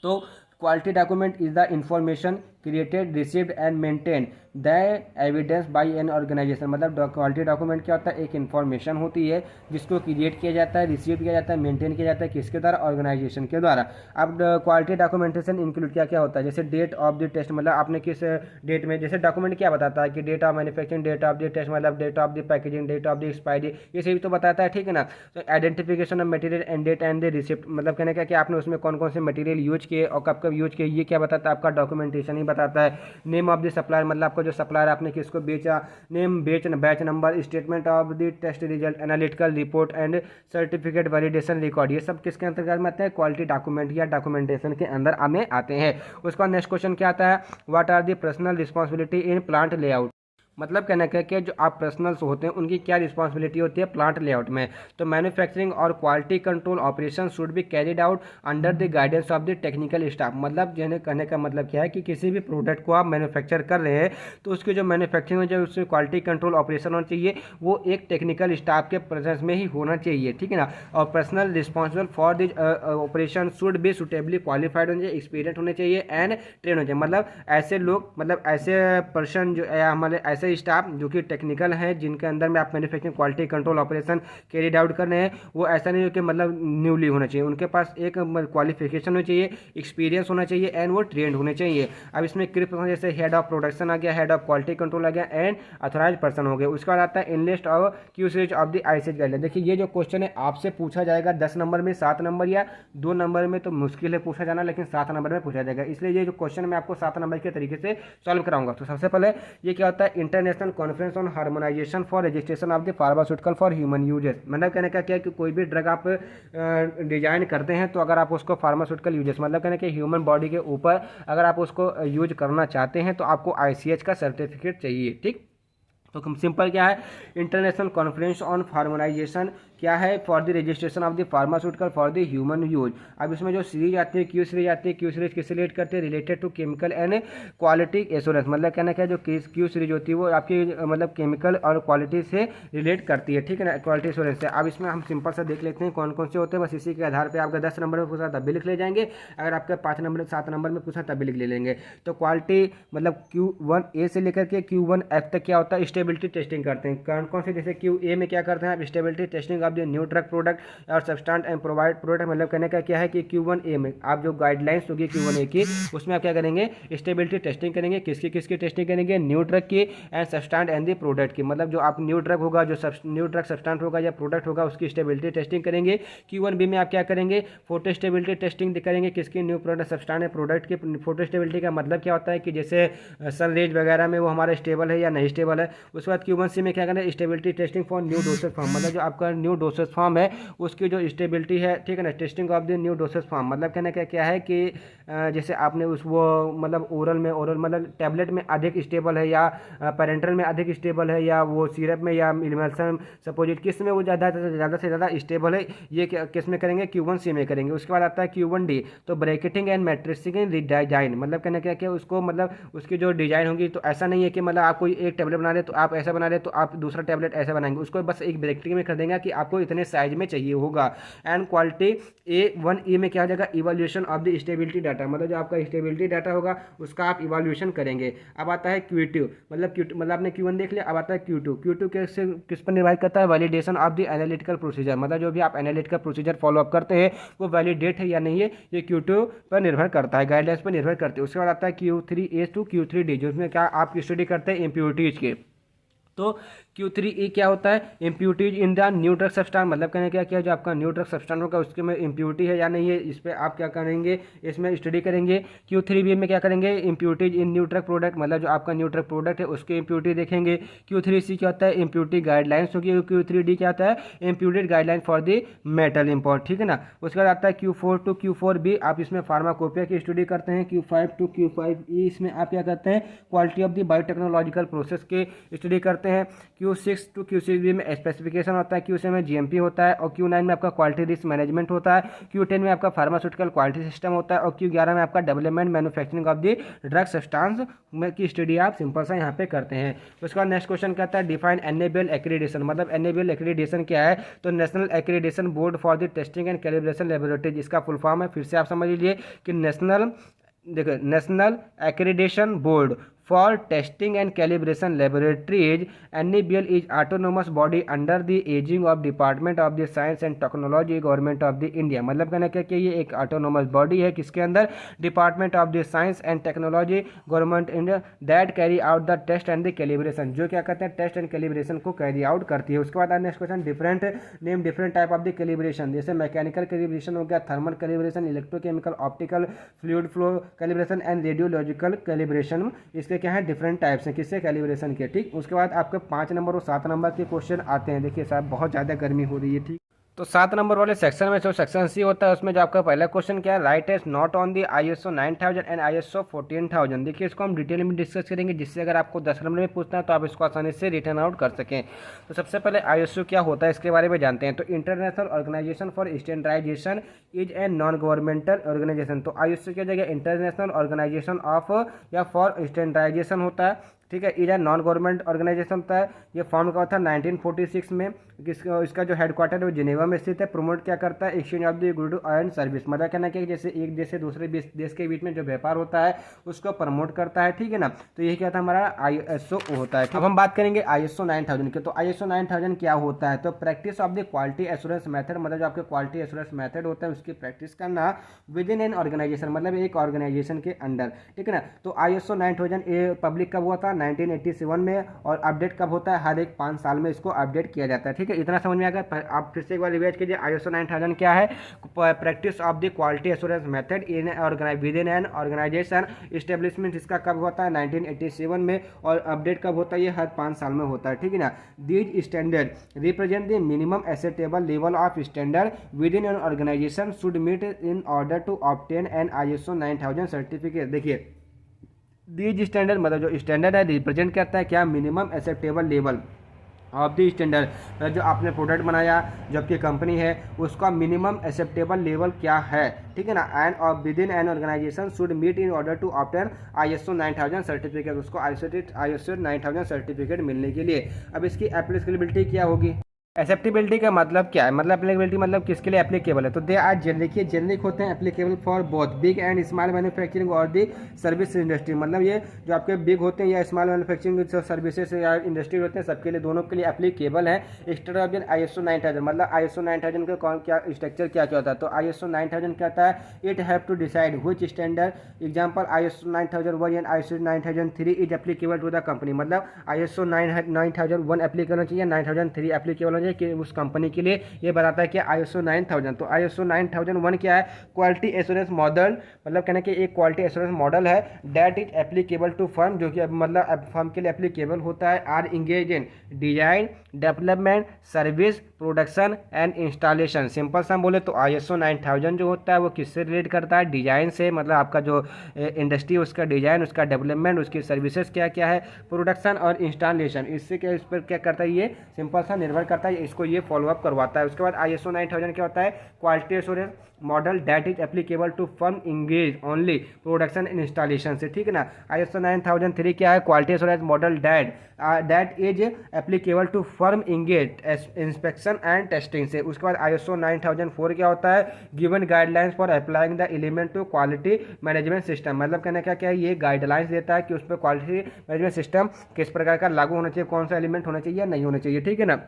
तो quality document is the information created received and maintain the evidence by an organization, मतलब क्वालिटी डॉक्यूमेंट क्या होता है, एक इन्फॉर्मेशन होती है जिसको क्रिएट किया जाता है, रिसीव किया जाता है, मेंटेन किया जाता है, किसके द्वारा, ऑर्गेनाइजेशन के द्वारा। अब क्वालिटी डॉक्यूमेंटेशन इंक्लूड क्या क्या होता है, जैसे डेट ऑफ द टेस्ट, मतलब आपने किस डेट में, जैसे डॉक्यूमेंट क्या बताता है कि date of manufacturing, date of the test, मतलब date of the packaging, date of the expiry, ये सभी तो बताता है, ठीक है ना। तो identification of material and date and the receipt, मतलब कहने का कि आपने उसमें कौन कौन से मटेरियल यूज किए और कब कब यूज किए, ये क्या बताता है आपका डॉक्यूमेंटेशन ही बताता है। नेम ऑफ द सप्लायर, मतलब आपका जो सप्लायर आपने किसको बेचा, name, batch number, statement of the test result, analytical report and certificate validation record, ये सब किसके अंतर्गत में आते हैं, क्वालिटी डॉक्यूमेंट या डॉक्यूमेंटेशन के अंदर हमें आते हैं। उसका नेक्स्ट क्वेश्चन क्या आता है, what are the personnel responsibility in plant layout, मतलब कहना क्या कि जो आप पर्सनल्स होते हैं उनकी क्या रिस्पॉन्सिबिलिटी होती है प्लांट लेआउट में। तो मैन्युफैक्चरिंग और quality control operation should be carried out under the guidance of the technical staff, मतलब जिन्हें कहने का मतलब क्या है कि किसी भी प्रोडक्ट को आप मैन्युफैक्चर कर रहे हैं तो उसके जो मैन्युफैक्चरिंग में जो उसमें क्वालिटी कंट्रोल ऑपरेशन होना चाहिए वो एक टेक्निकल स्टाफ के प्रेजेंस में ही होना चाहिए, ठीक है ना। और personal responsible for this operation should be suitably qualified होने चाहिए, एक्सपीरियंस होने चाहिए एंड ट्रेन होना चाहिए, मतलब ऐसे लोग, मतलब ऐसे पर्सन जो हमारे ऐसे स्टाफ जो कि टेक्निकल हैं जिनके अंदर में आप manufacturing quality control operation carried out कर रहे हैं, वो ऐसा नहीं हो कि मतलब न्यूली होना चाहिए, उनके पास एक क्वालिफिकेशन होना चाहिए, एक्सपीरियंस होना चाहिए एंड वो ट्रेंड होने चाहिए। अब इसमें क्रिप जैसे हेड ऑफ प्रोडक्शन आ गया, हेड ऑफ क्वालिटी कंट्रोल आ गया एंड अथोराइज पर्सन हो गया। उसके बाद आता है enlist of QCs of the ICH guideline. देखिए ये जो क्वेश्चन है आपसे पूछा जाएगा 10 नंबर में, 7 नंबर या 2 नंबर में तो मुश्किल है पूछा जाना, लेकिन 7 नंबर में पूछा जाएगा, इसलिए ये जो क्वेश्चन मैं आपको 7 नंबर के तरीके से सॉल्व कराऊंगा। तो सबसे पहले ये क्या होता है, international conference on harmonisation for registration of the pharmaceutical for human uses, मतलब कहने का क्या है कि कोई भी ड्रग आप डिजाइन करते हैं तो अगर आप उसको फार्मास्यूटिकल यूजेस, मतलब कहने के ह्यूमन बॉडी के ऊपर अगर आप उसको यूज करना चाहते हैं तो आपको आईसीएच का सर्टिफिकेट चाहिए, ठीक। तो सिंपल क्या है, इंटरनेशनल कॉन्फ्रेंस ऑन हार्मोनाइजेशन क्या है, for the registration of the pharmaceutical for the human use. अब इसमें जो सीरीज आती है क्यू सीरीज आती है, क्यू सीरीज किससे रिलेट करते हैं, related to chemical and quality assurance, मतलब कहना क्या है जो क्यू सीरीज होती है वो आपकी मतलब केमिकल और क्वालिटी से रिलेट करती है, ठीक है ना, क्वालिटी एश्योरेंस से। अब इसमें हम सिंपल सा देख लेते हैं कौन कौन से होते हैं, बस इसी के आधार पर आपका 10 नंबर में पूछा तब भी लिख ले जाएंगे, अगर आपका 5 नंबर 7 नंबर में पूछा तब भी लिख ले लेंगे। तो क्वालिटी मतलब Q1A से लेकर के Q1F तक क्या होता है, स्टेबिलिटी टेस्टिंग करते हैं। कौन कौन से, जैसे QA में क्या करते हैं आप, stability testing of the new drug product और सब्सटेंस एंड प्रोवाइड प्रोडक्ट, मतलब कहने का क्या है कि Q1A में आप जो गाइडलाइंस होगी Q1A की उसमें आप क्या करेंगे, स्टेबिलिटी टेस्टिंग करेंगे, किसकी किसकी टेस्टिंग करेंगे, न्यू ड्रग की and substance and the product की, मतलब जो आप न्यू ड्रग होगा, जो न्यू ड्रग सब्सटेंस होगा या प्रोडक्ट होगा उसकी स्टेबिलिटी टेस्टिंग करेंगे। Q1B में आप क्या करेंगे, फोटो स्टेबिलिटी टेस्टिंग करेंगे, किसकी, new product substance and product की। फोटो स्टेबिलिटी का मतलब क्या होता है कि जैसे सन रेज वगैरह में वो हमारा स्टेबल है या नहीं स्टेबल है। उसके बाद Q1C में क्या करें, stability testing for new dosage form, मतलब जो आपका न्यू न्यू डोसेज फॉर्म है उसकी जो स्टेबिलिटी है, ठीक है ना, testing of the new dosage form मतलब कहना क्या क्या है कि जैसे आपने उस वो मतलब ओरल मतलब टैबलेट में अधिक स्टेबल है या पेरेंटल में अधिक स्टेबल है या वो सिरप में या इमल्सन सपोजिट किस में वो ज़्यादा से ज़्यादा स्टेबल है, ये किस में करेंगे Q1C में करेंगे। उसके बाद आता है Q1D, तो ब्रैकेटिंग एंड मैट्रिक्सिंग डिजाइन मतलब कहना क्या क्या उसको मतलब उसकी जो डिजाइन होगी, तो ऐसा नहीं है कि मतलब आप कोई एक टैबलेट बना रहे तो आप ऐसा बना रहे तो आप दूसरा टैबलेट ऐसा बनाएंगे, उसको बस एक ब्रैकेटिंग में कर देंगे कि आपको इतने साइज में चाहिए होगा। एंड क्वालिटी A1E में क्या हो जाएगा, evolution of the stability data, मतलब जो आपका स्टेबिलिटी डाटा होगा उसका आप इवोल्यूशन करेंगे। अब आता है Q2 मतलब आपने Q1 देख लिया, अब आता है Q2 किस पर निर्भर करता है, validation of the analytical procedure, मतलब जो भी आप एनालिटिकल प्रोसीजर फॉलो अप करते हैं वो वैलिडेट है या नहीं है, ये Q2 पर निर्भर करता है, गाइडलाइंस पर निर्भर करते हैं। उसके बाद आता है Q3A to Q3D, जिसमें क्या आप स्टडी करते हैं इम्प्योरिटीज के। तो Q3E क्या होता है, impurities in the new drug substance, मतलब कहने क्या क्या जो आपका न्यू ड्रग सब्सटेंस होगा उसके में इम्प्यूरिटी है या नहीं है, इस पर आप क्या करेंगे, इसमें स्टडी करेंगे। Q3B में क्या करेंगे, इम्प्यूरिटीज इन न्यू ड्रग प्रोडक्ट, मतलब जो आपका न्यू ड्रग प्रोडक्ट है उसकी इम्प्यूरिटी देखेंगे। Q3C क्या होता है, इम्प्यूरिटी गाइडलाइंस होगी। Q3D क्या होता है, impurity guideline for the metal import, ठीक है ना। उसके बाद आता है Q4 to Q4B, आप इसमें फार्माकोपिया की स्टडी करते हैं। Q5 to Q5E इसमें आप क्या करते हैं, quality of the biotechnological process के स्टडी करते हैं। Q6 to Q6B में स्पेसिफिकेशन होता है, Q7 में GMP होता है और Q9 में आपका क्वालिटी रिस्क मैनेजमेंट होता है, Q10 में आपका फार्मास्यूटिकल क्वालिटी सिस्टम होता है और Q11 में आपका development manufacturing of the drug substance की स्टडी आप सिंपल सा यहाँ पे करते हैं। उसके बाद नेक्स्ट क्वेश्चन कहता है डिफाइन NABL एक्रीडेशन, मतलब NABL एक्रीडेशन क्या है, तो national accreditation board for the testing and calibration laboratories, इसका फुल फॉर्म है, फिर से आप समझ लीजिए कि national accreditation board for testing and calibration laboratories. NABL is autonomous body under the aegis of Department of the Science and Technology, Government of the India, मतलब कहना क्या कि ये एक ऑटोनोमस बॉडी है किसके अंदर, department of the science and technology government India, that carry out the test and the calibration, जो क्या करते हैं टेस्ट एंड कैलिब्रेशन को कैरी आउट करती है। उसके बाद next question different type of the calibration, जैसे मैकेनिकल कैलिब्रेशन हो गया, thermal calibration, electrochemical, optical, fluid flow calibration and radiological calibration, इसके क्या है डिफरेंट टाइप्स हैं किससे, कैलिब्रेशन के, ठीक। उसके बाद आपके 5 नंबर और 7 नंबर के क्वेश्चन आते हैं। देखिए साहब बहुत ज़्यादा गर्मी हो रही है, ठीक। तो 7 नंबर वाले सेक्शन में जो सेक्शन सी होता है उसमें जो आपका पहला क्वेश्चन क्या है, right S not on the ISO 9000 and ISO 14000। देखिए इसको हम डिटेल में डिस्कस करेंगे जिससे अगर आपको 10 नंबर में पूछना है तो आप इसको आसानी से रिटर्न आउट कर सकें। तो सबसे पहले ISO क्या होता है इसके बारे में जानते हैं। तो international organization for standardization is a non governmental organization, तो ISO की जगह इंटरनेशनल ऑर्गेनाइजेशन ऑफ या फॉर स्टैंडर्डाइजेशन होता है, ठीक है। Is a non government organization होता है, ये फॉर्म का था 1946 में, इसका जो हेडक्वार्टर है वो जिनेवा में स्थित है। प्रमोट क्या करता है, exchange of the good and service, मतलब कहना कि जैसे एक देश से दूसरे देश के बीच में जो व्यापार होता है उसको प्रमोट करता है, ठीक है ना। तो ये क्या था हमारा ISO होता है। अब हम बात करेंगे ISO 9000 की। तो ISO 9000 क्या होता है, तो practice of the quality assurance method, मतलब जो आपके क्वालिटी एश्योरेंस मेथड होता है उसकी प्रैक्टिस करना विद इन एन ऑर्गेनाइजेशन, मतलब एक ऑर्गेनाइजेशन के अंडर, ठीक है ना। तो ISO 9000 ये पब्लिक कब हुआ था, 1987 में, और अपडेट कब होता है, हर एक 5 साल में इसको अपडेट किया जाता है, ठीक है। इतना समझ में आ गया। आप फिर से एक बार रिवाइज कीजिए, ISO 9000 क्या है, practice of the quality assurance method in within an organization, establishment इसका कब होता है 1987 में, और अपडेट कब होता है, ये हर 5 साल में होता है, ठीक है ना। These standard represent the minimum acceptable level of standard within an organization should meet in order to obtain an ISO 9000 certificate. देखिए दीज स्टैंडर्ड मतलब जो स्टैंडर्ड है रिप्रेजेंट करता है क्या, minimum acceptable level of the standard, जो आपने product बनाया जो आपकी कंपनी है उसका मिनिमम एक्सेप्टेबल लेवल क्या है, ठीक है ना। And of within an organization should meet in order to obtain ISO 9000 certificate, उसको ISO 9000 सर्टिफिकेट मिलने के लिए। अब इसकी एप्लीकेबिलिटी क्या होगी, एक्सेप्टेबिलिटी का मतलब क्या है, मतलब एप्लीकेबिलिटी मतलब किसके लिए एप्लीकेबल है, तो दे आर जेनरिक होते हैं, applicable for both big and small manufacturing और दी सर्विस इंडस्ट्री, मतलब ये जो आपके बिग होते हैं या स्मॉल मैन्युफैक्चरिंग सर्विसेज या इंडस्ट्री होते हैं सबके लिए, दोनों के लिए एप्लीकेबल है। स्टैंडर्ड ISO 9000 मतलब ISO 9000 का कौन क्या स्ट्रक्चर क्या क्या होता है, तो ISO 9000 क्या होता है, it have to decide which standard example ISO 9001 and ISO 9003 is applicable to the company, मतलब ISO 9001 एप्लीकेबल चाहिए, 9003 एप्लीकेबल समझिए कि उस कंपनी के लिए ये बताता है कि ISO 9000। तो ISO 9001 क्या है? क्वालिटी एश्योरेंस मॉडल, मतलब कहना कि एक क्वालिटी एश्योरेंस मॉडल है that is applicable to firm, जो कि मतलब फर्म के लिए एप्लीकेबल होता है, are engage in design, development, service, production and installation. Simple सा बोले तो ISO 9000 जो होता है वो किससे रिलेट करता है? डिजाइन से, मतलब आपका जो इंडस्ट्री उसका डिजाइन, उसका डेवलपमेंट, उसकी सर्विसेज क्या क्या है, प्रोडक्शन और इंस्टॉलेशन, इससे क्या, इस पर क्या करता है, ये सिंपल सा निर्भर करता है, इसको ये फॉलोअप करवाता है। उसके बाद ISO 9000 क्या होता है? Quality assurance model that is applicable to firm engage only production and installation से, ठीक है ना। ISO 9003 क्या है? Quality assurance model that is applicable to firm engage inspection and testing से। उसके बाद ISO 9004 क्या होता है? Given guidelines for applying the element to quality management system, मतलब कहना क्या क्या है, ये गाइडलाइंस देता है कि उस पर क्वालिटी मैनेजमेंट सिस्टम किस प्रकार का लागू होना चाहिए, कौन सा एलिमेंट होना चाहिए या नहीं होना चाहिए, ठीक है ना।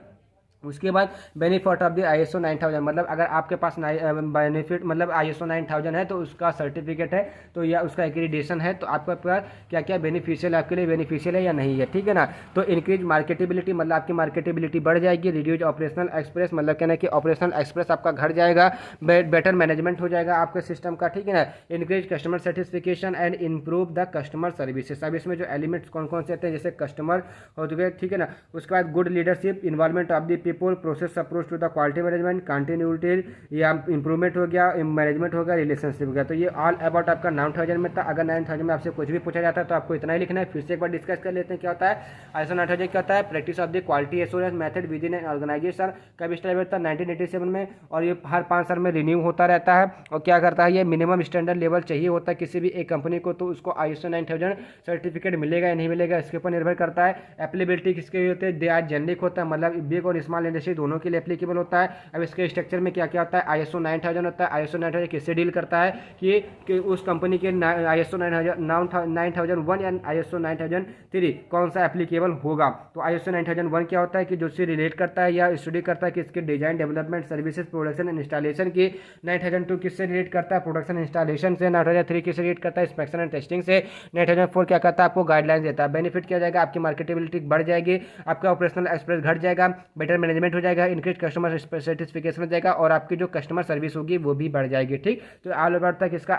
उसके बाद बेनिफिट ऑफ द ISO 9000, मतलब अगर आपके पास बेनिफिट मतलब ISO 9000 है तो उसका सर्टिफिकेट है तो या उसका एक्रीडिटेशन है तो आपके पास क्या क्या बेनिफिशियल, आपके लिए बेनिफिशियल है या नहीं है, ठीक है ना। तो इंक्रीज मार्केटेबिलिटी, मतलब आपकी मार्केटेबिलिटी बढ़ जाएगी। रिड्यूज ऑपरेशनल एक्सप्रेस, मतलब कहना है कि ऑपरेशनल एक्सप्रेस आपका घट जाएगा। बेटर मैनेजमेंट हो जाएगा आपके सिस्टम का, ठीक है ना। Increase customer satisfaction and improve the customer services. अब इसमें जो एलिमेंट्स कौन कौन से आते हैं, जैसे कस्टमर हो गए, ठीक है ना। उसके बाद good leadership, involvement of the process approach to the quality management, continuity या इंप्रूवमेंट हो गया, मैनेजमेंट हो गया, रिलेशनशिप हो गया। तो ये ऑल अबाउट आपका 9000 में था। अगर 9000 में आपसे कुछ भी पूछा जाता है तो आपको इतना ही लिखना है। फिर से एक बार डिस्कस कर लेते हैं क्या होता है ISO 9000 क्या होता है? Practice of the quality assurance method within an organization. कब स्टार्ट होता है? 1987 में, और ये हर 5 साल में रिन्यू होता रहता है। और क्या करता है, ये मिनिमम स्टैंडर्ड लेवल चाहिए होता है किसी भी एक कंपनी को, तो उसको ISO 9000 सर्टिफिकेट मिलेगा या नहीं मिलेगा इसके ऊपर निर्भर करता है। एप्लीबिलिटी किसके होते हैं? दे आर जेनरिक होता है, मतलब बिग और स्मॉल इंडस्ट्री दोनों के लिए एप्लीकेबल होता है। अब इसके स्ट्रक्चर में क्या क्या होता है? ISO 9000 होता है। ISO 9000 किससे डील करता है कि उस कंपनी के ISO 9001 या ISO 9003 कौन सा एप्लीकेबल होगा। तो ISO 9001 क्या होता है कि जो उससे रिलेट करता है या स्टडी करता है कि इसके design, development, services, production and installation की। 9002 किससे रिलेट करता है? प्रोडक्शन इंस्टॉलेशन से। 9003 किससे रिलेट करता है? इंस्पेक्शन एंड टेस्टिंग से। 9004 क्या करता है? आपको गाइडलाइंस देता है। बेनिफिट क्या जाएगा? आपकी मार्केटेबिलिटी बढ़ जाएगी, आपका ऑपरेशनल एक्सप्रेस घट जाएगा, बेटर मैनेजमेंट हो जाएगा, इंक्रीज कस्टमर सर्टिफिकेशन हो जाएगा और आपकी जो कस्टमर सर्विस होगी वो भी बढ़ जाएगी, ठीक। तो ऑल ओवर तक इसका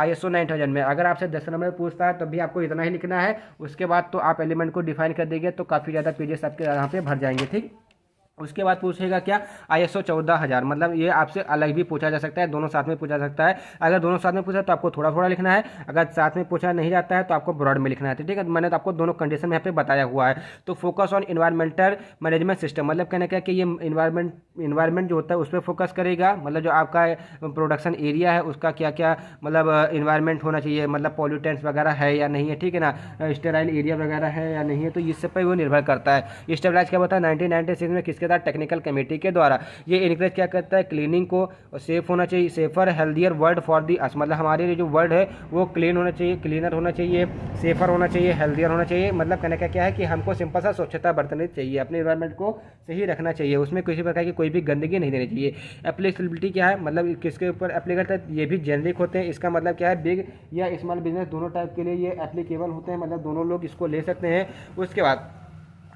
ISO 9000 में अगर आपसे 10 नंबर पूछता है तो भी आपको इतना ही लिखना है। उसके बाद तो आप एलिमेंट को डिफाइन कर देंगे तो काफ़ी ज़्यादा पेजेस आपके यहाँ पे भर जाएंगे, ठीक। उसके बाद पूछेगा क्या? ISO 14000, मतलब ये आपसे अलग भी पूछा जा सकता है, दोनों साथ में पूछा जा सकता है। अगर दोनों साथ में पूछा तो आपको थोड़ा थोड़ा लिखना है, अगर साथ में पूछा नहीं जाता है तो आपको ब्रॉड में लिखना है, ठीक है। मैंने तो आपको दोनों कंडीशन में यहाँ पे बताया हुआ है। तो focus on environmental management system, मतलब कहना क्या कि ये इन्वायरमेंट जो होता है उस पर फोकस करेगा, मतलब जो आपका प्रोडक्शन एरिया है उसका क्या क्या मतलब इन्वायरमेंट होना चाहिए, मतलब पॉल्यूटेंट्स वगैरह है या नहीं है, ठीक है ना, स्टेराइल एरिया वगैरह है या नहीं है, तो इससे पर वो निर्भर करता है। स्टेबलाइज क्या होता है? 1996 में किसके साथ? टेक्निकल कमेटी के द्वारा। ये इनकरेज क्या करता है? क्लीनिंग को सेफ होना चाहिए, safer healthier world for the us, मतलब हमारे लिए जो वर्ल्ड है वो क्लीन होना चाहिए, क्लीनर होना चाहिए, सेफर होना चाहिए, हेल्दियर होना चाहिए। मतलब कहने का क्या है कि हमको सिंपल सा स्वच्छता बरतनी चाहिए, अपने इन्वायरमेंट को सही रखना चाहिए, उसमें किसी प्रकार की कोई भी गंदगी नहीं देनी चाहिए। एप्लीकेबिलिटी क्या है? मतलब किसके ऊपर एप्लीकेबल है? ये भी जेनरिक होते हैं। इसका मतलब क्या है? बिग या स्मॉल बिजनेस दोनों टाइप के लिए ये एप्लीकेबल होते हैं, मतलब दोनों लोग इसको ले सकते हैं। उसके बाद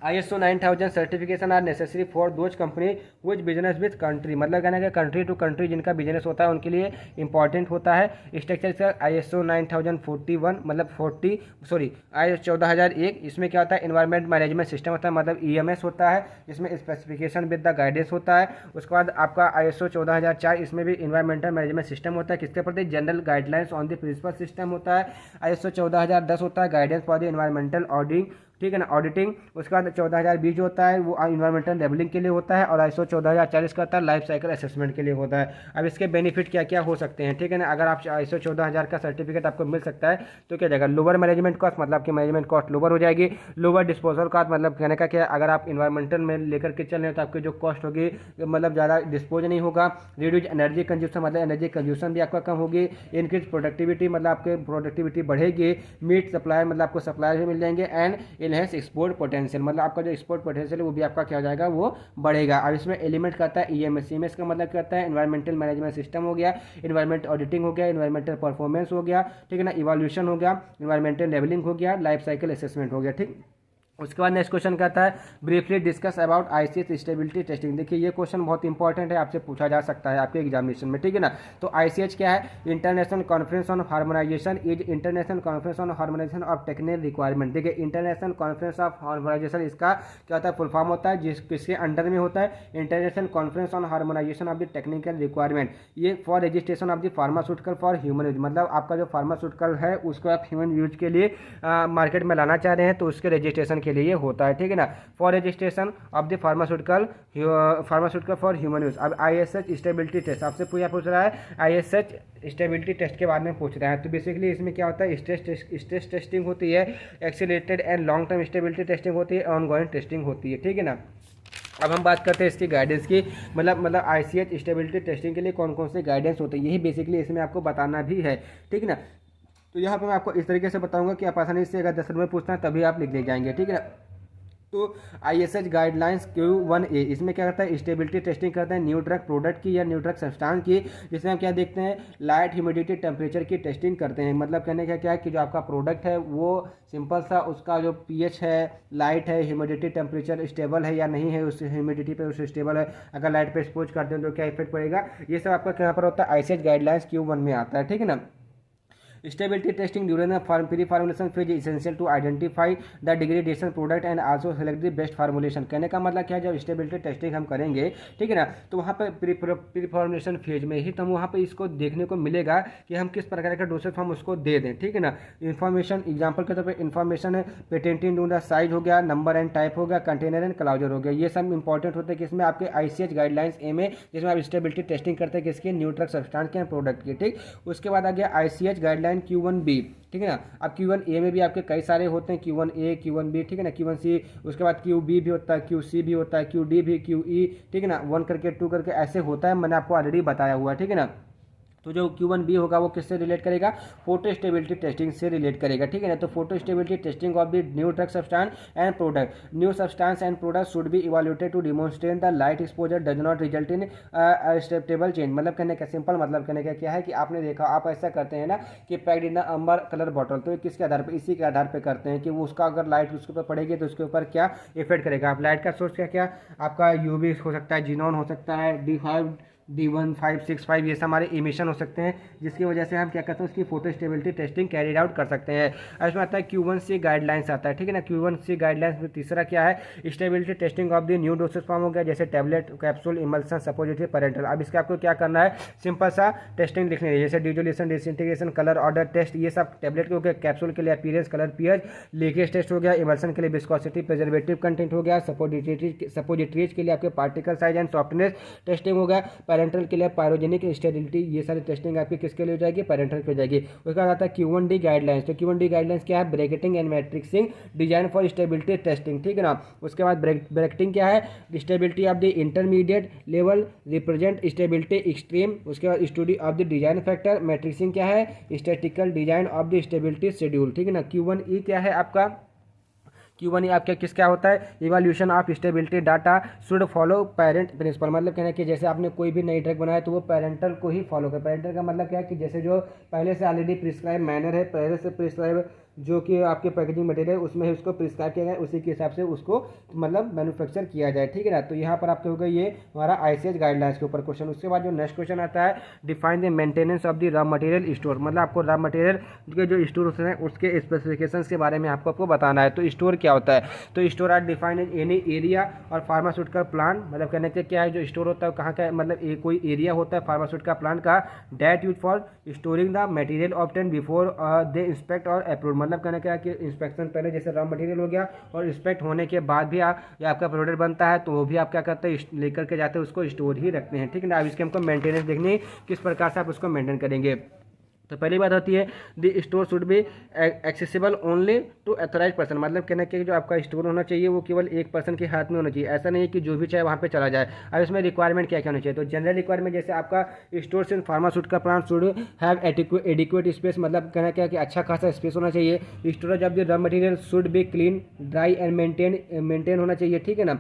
ISO 9000 certification are necessary for those company which business with country, मतलब कहना है कंट्री टू कंट्री जिनका बिजनेस होता है उनके लिए इंपॉर्टेंट होता है। स्ट्रक्चर ISO 9041 मतलब 14001, इसमें क्या होता है? इन्वायरमेंट मैनेजमेंट सिस्टम होता है, मतलब EMS होता है, इसमें स्पेसिफिकेशन विद द गाइडेंस होता है। उसके बाद आपका ISO 14004, इसमें भी इन्वायरमेंटल मैनेजमेंट सिस्टम होता है, किसके प्रति? General guidelines on the principle system होता है। ISO 14010 होता है guidance for the environmental auditing, ठीक है ना, ऑडिटिंग। उसके बाद 14020 होता है वो इन्वायरमेंटल लेवलिंग के लिए होता है, और ISO 14040 का होता है लाइफ साइकिल असेसमेंट के लिए होता है। अब इसके बेनिफिट क्या क्या हो सकते हैं, ठीक है ना। अगर आप ISO 14000 का सर्टिफिकेट आपको मिल सकता है तो क्या जाएगा? लोअर मैनेजमेंट कॉस्ट, मतलब आपकी मैनेजमेंट कॉस्ट लोअर हो जाएगी। लोअर डिस्पोजल कॉस्ट, मतलब कहने का क्या, अगर आप इन्वायरमेंटल में लेकर के चल रहे हैं तो आपकी जो कॉस्ट होगी मतलब ज़्यादा डिस्पोज नहीं होगा। रिड्यूज एनर्जी कंज्यूशन, मतलब एनर्जी कंज्यूशन भी आपका कम होगी। इनक्रीज प्रोडक्टिविटी, मतलब आपके प्रोडक्टिविटी बढ़ेगी। मीट सप्लायर, मतलब आपको सप्लायर भी मिल जाएंगे। एंड इनहेंस एक्सपोर्ट पोटेंशियल, मतलब आपका जो एक्सपोर्ट पोटेंशियल है वो भी आपका क्या हो जाएगा? वो बढ़ेगा। अब इसमें एलिमेंट करता है EMS का मतलब क्या होता है? इन्वायरमेंटल मैनेजमेंट सिस्टम हो गया, इन्वायरमेंट ऑडिटिंग हो गया, इन्वायरमेंटल परफॉर्मेंस हो गया, ठीक है ना, इवोल्यूशन हो गया, इन्वायरमेंटल लेवलिंग हो गया, लाइफ साइकिल असेसमेंट हो गया, ठीक। उसके बाद नेक्स्ट क्वेश्चन कहता है briefly discuss about ICH stability testing. देखिए ये क्वेश्चन बहुत इंपॉर्टेंट है, आपसे पूछा जा सकता है आपके एग्जामिनेशन में, ठीक है ना। तो आईसीएच क्या है? International conference on harmonisation is international conference on harmonisation of technical requirement. देखिए इंटरनेशनल कॉन्फ्रेंस ऑफ हार्मोनाइजेशन इसका क्या होता है? फुल फॉर्म होता है, किसके अंडर में होता है? International conference on harmonisation of the technical requirement. ये for registration of the pharmaceutical for human use, मतलब आपका जो फार्मास्यूटिकल है उसको आप ह्यूमन यूज के लिए मार्केट में लाना चाह रहे हैं तो उसके रजिस्ट्रेशन के लिए होता है, ठीक है ना। For registration of the pharmaceutical for human use. अब आईएसएच स्टेबिलिटी टेस्ट आपसे पूछ रहा है, आईएसएच स्टेबिलिटी टेस्ट के बारे में पूछ रहा है। तो बेसिकली इसमें क्या होता है? स्ट्रेस टेस्टिंग होती है, accelerated and long term stability testing होती है, ऑनगोइंग टेस्टिंग होती है, ठीक है ना। अब हम बात करते हैं इसकी गाइडेंस की, मतलब आईसीएच स्टेबिलिटी टेस्टिंग के लिए कौन कौन से गाइडेंस होते हैं, यही बेसिकली इसमें आपको बताना भी है, ठीक है ना। तो यहाँ पर मैं आपको इस तरीके से बताऊंगा कि आप आसानी से, अगर 10 में पूछना है तभी आप लिख ले जाएंगे, ठीक है ना। तो आईएसएच गाइडलाइंस Q1A इसमें क्या करता है? स्टेबिलिटी टेस्टिंग करते हैं न्यू ड्रग प्रोडक्ट की या न्यू ड्रग सब्सटेंस की, जिसमें हम क्या देखते हैं? लाइट ह्यूमिडिटी टेम्परेचर की टेस्टिंग करते हैं। मतलब कहने का क्या है कि जो आपका प्रोडक्ट है वो सिंपल सा उसका जो पीएच है, लाइट है, ह्यूमिडिटी टेम्परेचर स्टेबल है या नहीं है, उस ह्यूमिडिटी पे उस स्टेबल है, अगर लाइट पे एक्सपोज करते हैं तो क्या इफेक्ट पड़ेगा, ये सब आपका कहाँ पर होता है? आईसीएच गाइडलाइंस Q1 में आता है, ठीक है ना। Stability testing during the pre formulation phase essential to identify the degradation product and also select the best formulation. कहने का मतलब क्या है? जब स्टेबिलिटी टेस्टिंग हम करेंगे, ठीक है ना, तो वहाँ पर प्री फार्मुलेशन फेज में ही तो हम वहाँ पर इसको देखने को मिलेगा कि हम किस प्रकार का डोसेज फॉर्म उसको दे दें, ठीक है ना। इन्फॉर्मेशन एग्जाम्पल के तौर पर इन्फॉर्मेशन है पेटेंटिंग द साइज हो गया, नंबर एंड टाइप हो गया, कंटेनर एंड क्लाउजर हो गया, ये सब इंपॉर्टेंट होते हैं कि इसमें आपके आईसीएच गाइडलाइंस ए में, जिसमें आप स्टेबिलिटी टेस्टिंग करते हैं किसकी? न्यू ड्रग सब्सटेंस के प्रोडक्ट की, ठीक। उसके बाद आ गया आईसीएच गाइडलाइन Q1B, ठीक है ना। अब Q1A में भी आपके कई सारे होते हैं, Q1A Q1B, ठीक है ना, Q1C, उसके बाद QB भी होता है, QC भी होता है, QD भी, QE, ठीक है ना, 1 करके 2 करके ऐसे होता है, मैंने आपको ऑलरेडी बताया हुआ, ठीक है ना। तो जो Q1B होगा वो किससे रिलेट करेगा? फोटो स्टेबिलिटी टेस्टिंग से रिलेट करेगा, ठीक है ना। तो photo stability testing of the new drug substance and product, new substance and product should be evaluated to demonstrate the light exposure does not result in stable change. मतलब कहने का simple मतलब कहने का क्या है कि आपने देखा, आप ऐसा करते हैं ना कि packed in amber colour bottle, तो किसके आधार पर? इसी के आधार पर करते हैं कि वो उसका अगर लाइट उसके ऊपर पड़ेगी तो उसके ऊपर क्या इफेक्ट करेगा। आप लाइट का सोर्स क्या क्या आपका यूवी हो सकता है, जीनॉन हो सकता है, D5 D1565, ये सब हमारे इमिशन हो सकते हैं, जिसकी वजह से हम क्या करते हैं? उसकी photo stability testing carried out कर सकते हैं। और इसमें आता है Q1C गाइडलाइंस आता है, ठीक है ना। Q1C गाइडलाइंस में तीसरा क्या है? Stability testing of the new dosage form हो गया, जैसे tablet, capsule, emulsion, suppository, parental. अब इसका आपको क्या करना है? सिंपल सा टेस्टिंग लिखनी है, जैसे dissolution, disintegration, colour order test, ये सब टैबलेट के हो गया। कैप्सूल के लिए appearance, colour, pH, leakage test हो गया। इमल्सन के लिए विस्कोसिटी, प्रिजर्वेटिव कंटेंट हो गया। सपोजिटरीज के लिए आपके particle size and softness testing हो गया। पेरेंटल के लिए पायरोजेनिक स्टेबिलिटी, ये सारी टेस्टिंग आपकी किसके लिए हो जाएगी? पेरेंटल पे हो जाएगी। उसके बाद आता है Q1D गाइडलाइंस। तो Q1D गाइडलाइंस क्या है? Bracketing and matrixing design for stability testing, ठीक है ना। उसके बाद ब्रैकेटिंग क्या है? Stability of the intermediate level represent stability extreme. उसके बाद study of the design factor. Matrixing क्या है? Statistical design of the stability schedule, ठीक है ना। Q1E क्या है आपका? Q1 आपका किस क्या होता है? Evaluation of stability data should follow parent principle. मतलब कहना है कि जैसे आपने कोई भी नई ड्रग बनाया तो वो पेरेंटल को ही फॉलो करे। पेरेंटल का मतलब क्या है कि जैसे जो पहले से ऑलरेडी प्रिस्क्राइब मैनर है, पहले से प्रिस्क्राइब जो कि आपके पैकेजिंग मटेरियल उसमें उसको प्रिस्क्राइब किया गया, उसी के हिसाब से उसको मतलब मैन्युफैक्चर किया जाए, ठीक है ना। तो यहाँ पर आपके हो गए ये हमारा आईसीएच गाइडलाइंस के ऊपर क्वेश्चन। उसके बाद जो नेक्स्ट क्वेश्चन आता है, define the maintenance of the raw material store. मतलब आपको रॉ मटेरियल के जो स्टोर होते हैं उसके स्पेसिफिकेशंस के बारे में आपको बताना है। तो स्टोर क्या होता है? तो store are defined in any area और फार्मास्यूटिकल प्लांट। मतलब कहने के क्या है, जो स्टोर होता है कहाँ का? मतलब कोई एरिया होता है फार्मास्यूटिकल प्लांट का, that use for storing the material obtain before they inspect और अप्रूव। मतलब कहने क्या है कि इंस्पेक्शन पहले जैसे रॉ मटेरियल हो गया और इंस्पेक्ट होने के बाद भी या आपका प्रोडक्ट बनता है तो वो भी आप क्या करते हैं? लेकर के जाते हैं, उसको स्टोर ही रखते हैं, ठीक है ना। अब इसके हमको मेंटेनेंस देखनी है, किस प्रकार से आप उसको मेंटेन करेंगे। तो पहली बात होती है the store should be accessible only to authorize person. मतलब कहना कि जो आपका स्टोर होना चाहिए वो केवल एक पर्सन के हाथ में होना चाहिए, ऐसा नहीं कि जो भी चाहे वहाँ पे चला जाए। अब इसमें रिक्वायरमेंट क्या क्या होना चाहिए? तो जनरल रिक्वायरमेंट जैसे आपका store in pharmaceutical plant should have adequate space. मतलब कहना क्या कि अच्छा खासा स्पेस होना चाहिए। Storage of the raw material should be clean, dry and maintain होना चाहिए, ठीक है ना।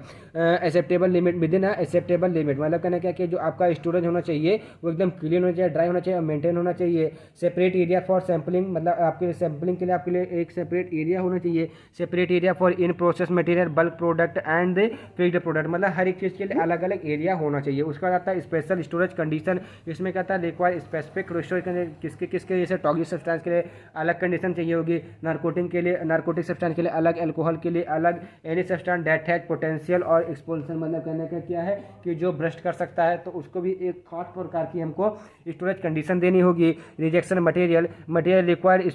Acceptable limit, with in acceptable limit. मतलब कहना क्या कि जो आपका स्टोरेज होना चाहिए वो एकदम क्लीन होना चाहिए, ड्राई होना चाहिए और मेंटेन होना चाहिए। सेपरेट एरिया फॉर सैम्पलिंग, मतलब आपके सैम्पलिंग के लिए आपके लिए एक सेपरेट एरिया होना चाहिए। Separate area for in process material, bulk product and fixed product, मतलब हर एक चीज़ के लिए अलग अलग एरिया होना चाहिए। उसका आता है स्पेशल स्टोरेज कंडीशन, इसमें क्या आता है रिक्वायर स्पेसिफिक स्टोरेज, किसके किसके जैसे टॉक्सिक सब्सटेंस के लिए अलग कंडीशन चाहिए होगी, नारकोटिक के लिए, नारकोटिक सब्सटेंस के लिए अलग, अल्कोहल के लिए अलग, any substance that has potential और एक्सपोल्शन, मतलब कहने का क्या है कि जो ब्रस्ट कर सकता है, तो उसको भी एक खास प्रकार की हमको स्टोरेज कंडीशन देनी होगी। Rejection material, material require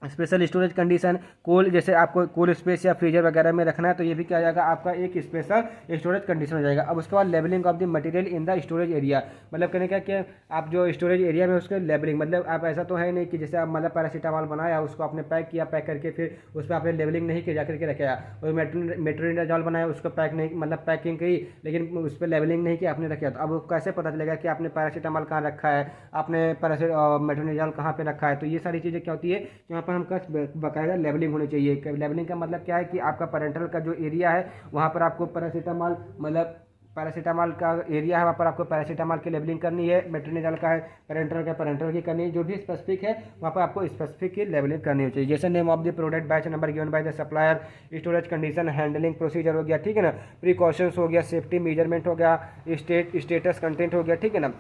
special storage condition, cold, जैसे आपको कोल्ड स्पेस या फ्रीजर वगैरह में रखना है तो ये भी क्या आ जाएगा आपका एक स्पेशल स्टोरेज कंडीशन हो जाएगा। अब उसके बाद labelling of the material in the storage area, मतलब कहने का कि आप जो स्टोरेज एरिया में उसके लेबलिंग, मतलब आप ऐसा तो है नहीं कि जैसे आप मतलब पैरासीटामॉल बनाया उसको आपने पैक किया, पैक करके फिर उस पर आपने लेबलिंग नहीं किया, जाकर के रखा, और मेट्रोनिडाजॉल बनाया उसको पैक नहीं, मतलब पैकिंग की लेकिन उस पर लेबलिंग नहीं किया, आपने रखा, तो अब कैसे पता चलेगा कि आपने पैरासीटामॉल कहाँ रखा है, आपने मेट्रोनिडाजॉल कहाँ पे रखा है। तो ये सारी चीज़ें क्या होती है, यहाँ पर हमका बाकायदा लेबलिंग होनी चाहिए। लेबलिंग का मतलब क्या है कि आपका पेरेंटल का जो एरिया है वहाँ पर आपको पैरासीटामॉल, मतलब पैरासीटामॉल का एरिया है वहाँ पर आपको पैरासीटामॉल की लेबलिंग करनी है, मेट्रोनिडाल का है पेरेंटल की करनी है, जो भी स्पेसिफिक है वहाँ पर आपको स्पेसिफिक की लेबलिंग करनी चाहिए। जैसे name of the product, batch number given by the supplier, storage condition, handling procedure हो गया, ठीक है ना, प्रिकॉशंस हो गया, सेफ्टी मेजरमेंट हो गया, स्टेटस कंटेंट हो गया, ठीक है ना।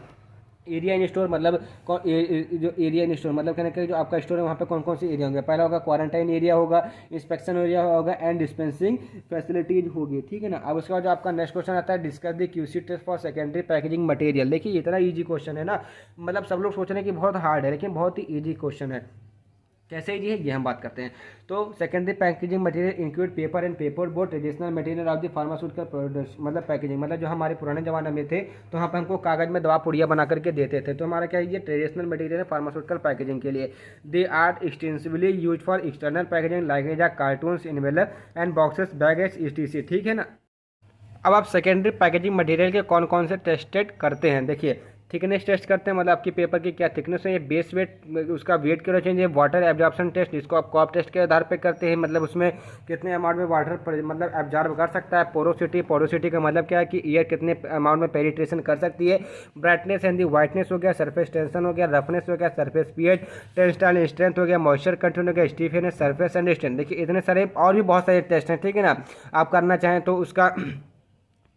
एरिया इन स्टोर, मतलब जो एरिया इन स्टोर मतलब कहने का जो आपका स्टोर है वहाँ पे कौन कौन से एरिया होंगे, पहला होगा क्वारंटाइन एरिया होगा, इंस्पेक्शन एरिया होगा एंड डिस्पेंसिंग फैसिलिटीज होगी, ठीक है ना। अब उसके बाद जो आपका नेक्स्ट क्वेश्चन आता है, discuss the QC test for secondary packaging material. देखिए इतना ईजी क्वेश्चन है ना, मतलब सब लोग सोच रहे हैं कि बहुत हार्ड है, लेकिन बहुत ही ईजी क्वेश्चन है। कैसे ईजी है ये हम बात करते हैं। तो secondary packaging material include paper and paper board, traditional material of the pharmaceutical products, मतलब पैकेजिंग, मतलब जो हमारे पुराने ज़माने में थे तो वहाँ पर हमको कागज़ में दवा पुड़िया बना करके देते थे, तो हमारा क्या है ये ट्रेडिशनल मटेरियल है फार्मास्यूटिकल पैकेजिंग के लिए। They are extensively use for external packaging like cartons, envelope and boxes, baggage, etc, ठीक है ना। अब आप सेकेंडरी पैकेजिंग मटेरियल के कौन कौन से टेस्टेड करते हैं, देखिए थिकनेस टेस्ट करते हैं, मतलब आपकी पेपर की क्या थिकनेस है, ये बेस वेट उसका वेट क्या चेंज है, वाटर एब्जॉर्प्शन टेस्ट, इसको आप कॉप टेस्ट के आधार पे करते हैं, मतलब उसमें कितने अमाउंट में वाटर मतलब एब्जॉर्ब कर सकता है। पोरोसिटी का मतलब क्या है कि एयर कितने अमाउंट में पेनिट्रेशन कर सकती है। ब्राइटनेस एंड दी वाइटनेस हो गया, सरफेस टेंशन हो गया, रफनेस हो गया, सरफेस पीएच, टेंसाइल स्ट्रेंथ हो गया, मॉइस्चर कंटेंट हो गया, स्टीफनेस, सरफेस एंड स्ट्रेंथ। देखिए इतने सारे और भी बहुत सारे टेस्ट हैं, ठीक है ना। आप करना चाहें तो उसका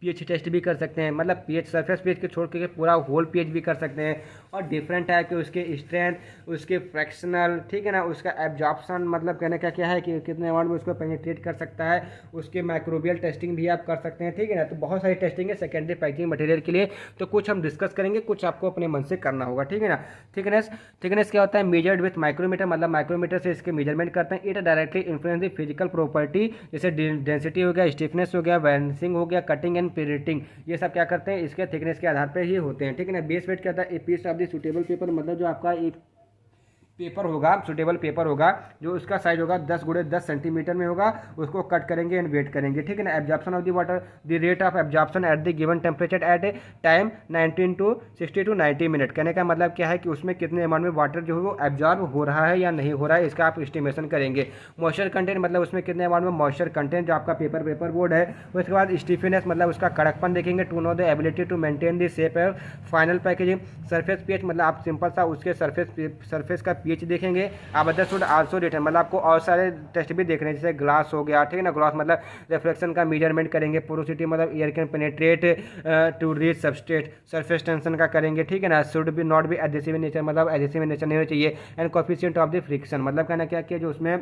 पीएच टेस्ट भी कर सकते हैं, मतलब पीएच सरफेस पीएच के छोड़ के पूरा होल पीएच भी कर सकते हैं, और डिफरेंट टाइप के उसके स्ट्रेंथ, उसके फ्रैक्शनल, ठीक है ना, उसका एब्जॉर्प्शन, मतलब कहने का क्या है कि कितने अमाउंट में उसको पेनिट्रेट कर सकता है, उसके माइक्रोबियल टेस्टिंग भी आप कर सकते हैं, ठीक है ना। तो बहुत सारी टेस्टिंग है सेकेंडरी पैकेजिंग मटेरियल के लिए, तो कुछ हम डिस्कस करेंगे, कुछ आपको अपने मन से करना होगा, ठीक है ना। थिकनेस क्या होता है, मेजर्ड विथ माइक्रोमीटर, मतलब माइक्रोमीटर से इसके मेजरमेंट करते हैं। It directly influence the physical property, जैसे डेंसिटी हो गया, स्टिफनेस हो गया, वैनिसिंग हो गया, कटिंग एंड पेरेटिंग, ये सब क्या करते हैं इसके थिकनेस के आधार पे ही होते हैं, ठीक है ना। बेस वेट क्या होता है, a piece of the suitable paper, मतलब जो आपका एक पेपर होगा, सुटेबल पेपर होगा, जो उसका साइज होगा 10 × 10 सेंटीमीटर में होगा, उसको कट करेंगे एंड वेट करेंगे, ठीक है ना। Absorption of the water, the rate of absorption at the given temperature at A time 19 to 60 to 90 minute. कहने का मतलब क्या है कि उसमें कितने अमाउंट में वाटर जो है वो एब्जॉर्ब हो रहा है या नहीं हो रहा है, इसका आप एस्टिमेशन करेंगे। मॉइस्चर कंटेंट, मतलब उसमें कितने अमाउंट में मॉइस्चर कंटेंट जो आपका पेपर बोर्ड है। उसके बाद स्टिफनेस, मतलब उसका कड़कपन देखेंगे, to know the ability to maintain the shape और फाइनल पैकेजिंग। सरफेस पीएच, मतलब आप सिंपल सा उसके सरफेस का पीएच देखेंगे। आप अदर शुड आल्सो रिटर्न, मतलब आपको और सारे टेस्ट भी देखने हैं, जैसे ग्लास हो गया, ठीक है ना। ग्लास मतलब रिफ्लेक्शन का मेजरमेंट करेंगे, पोरोसिटी मतलब air can penetrate to reach substrate, surface tension का करेंगे, ठीक है ना। Should be not be adhesive nature, मतलब एडहेसिव नेचर नहीं होना चाहिए। And coefficient of the friction, मतलब कहना क्या किया जो उसमें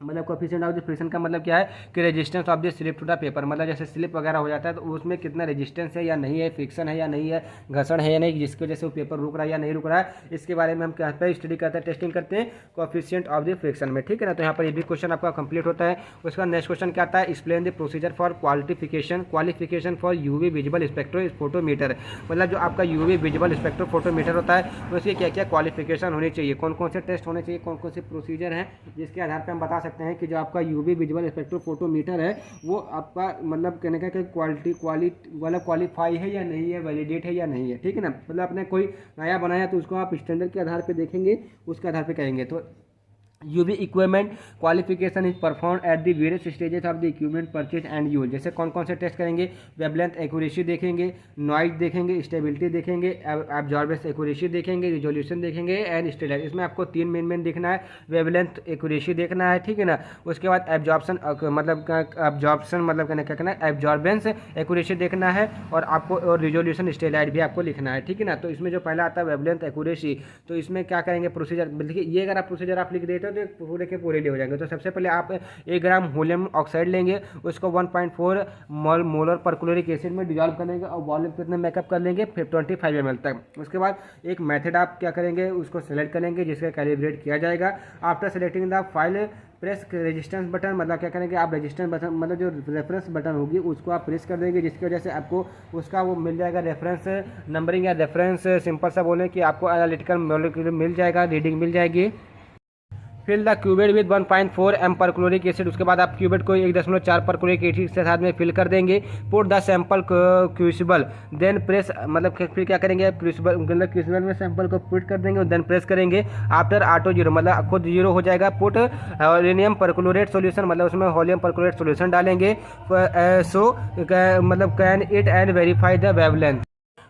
मतलब कोएफिशिएंट ऑफ द फ्रिक्शन का मतलब क्या है कि resistance of the slip to the paper, मतलब जैसे स्लिप वगैरह हो जाता है तो उसमें कितना रेजिस्टेंस है या नहीं है, फ्रिक्शन है या नहीं है, घर्षण है या नहीं, जिसकी वजह से वो पेपर रुक रहा है या नहीं रुक रहा है, इसके बारे में हम क्या पे स्टडी करते हैं, टेस्टिंग करते हैं कोएफिशिएंट ऑफ द फ्रिक्शन में, ठीक है ना। तो यहाँ पर ये भी क्वेश्चन आपका कंप्लीट होता है। उसका नेक्स्ट क्वेश्चन क्या आता है, explain the procedure for qualification for UV visual spectrophotometer, मतलब जो आपका यूवी विजुअल स्पेक्ट्रोफोटोमीटर होता है तो उसकी क्या क्या क्वालिफिकेशन होनी चाहिए, कौन कौन से टेस्ट होने चाहिए, कौन कौन से प्रोसीजर हैं, जिसके आधार पर हम बता सकते हैं कि जो आपका यूवी विजुअल स्पेक्ट्रोफोटोमीटर है वो आपका मतलब कहने का कि क्वालिफाई है या नहीं है, वैलिडेट है या नहीं है, ठीक है ना। मतलब आपने कोई नया बनाया तो उसको आप स्टैंडर्ड के आधार पे देखेंगे, उसके आधार पे कहेंगे। तो UV equipment qualification is perform at the various stages of the equipment purchase and use. जैसे कौन कौन से टेस्ट करेंगे, वेवलेंथ एक्यूरेसी देखेंगे, नॉइज देखेंगे, स्टेबिलिटी देखेंगे, एब्जॉर्बेंस एक्यूरेसी देखेंगे, रिजोल्यूशन देखेंगे एंड स्टेलाइट। इसमें आपको तीन मेन देखना है, वेवलेंथ एक्यूरेसी देखना है, ठीक है ना। उसके बाद एब्जॉर्प्शन मतलब क्या करना है, एब्जॉर्बेंस एक्यूरेसी देखना है, और आपको और रिजोल्यूशन स्टेलाइट भी आपको लिखना है, ठीक है ना। तो इसमें जो पहला आता है वेवलेंथ एक्यूरेसी, तो इसमें क्या करेंगे प्रोसीजर, देखिए ये अगर आप प्रोसीजर आप लिख देते हो तो पूरे के पूरे लिए हो जाएंगे। तो सबसे पहले आप 1 ग्राम होलियम ऑक्साइड लेंगे, उसको 1.4 मोलर परक्लोरिक एसिड में डिजॉल्व कर लेंगे और वॉल्यूम कितने मेकअप कर लेंगे, फिर 25 ml तक। उसके बाद एक मेथड आप क्या करेंगे, उसको सेलेक्ट करेंगे जिसका कैलिब्रेट किया जाएगा। After selecting the file press resistance button, मतलब क्या करेंगे आप रेजिस्टेंस बटन, मतलब जो रेफरेंस बटन होगी उसको आप प्रेस कर देंगे, जिसकी वजह से आपको उसका वो मिल जाएगा रेफरेंस नंबरिंग या रेफरेंस, सिंपल सा बोलें कि आपको एनालिटिकल मॉलिक्यूल मिल जाएगा, रीडिंग मिल जाएगी। Fill the cuvette with 1.4 m perchloric acid. उसके बाद आप क्यूबेट को 1.4 परक्लोरिक एसिड के साथ में फिल कर देंगे। Put the sample crucible, then press, मतलब फिर क्या करेंगे आप क्रूसिबल में सैंपल को पुट कर देंगे और देन प्रेस करेंगे। आफ्टर ऑटो जीरो, मतलब खुद जीरो हो जाएगा। पुट होलियम परक्लोरेट सोल्यूशन, मतलब उसमें होलियम परक्लोरेट सोल्यूशन डालेंगे। सो मतलब can it and verify the wavelength.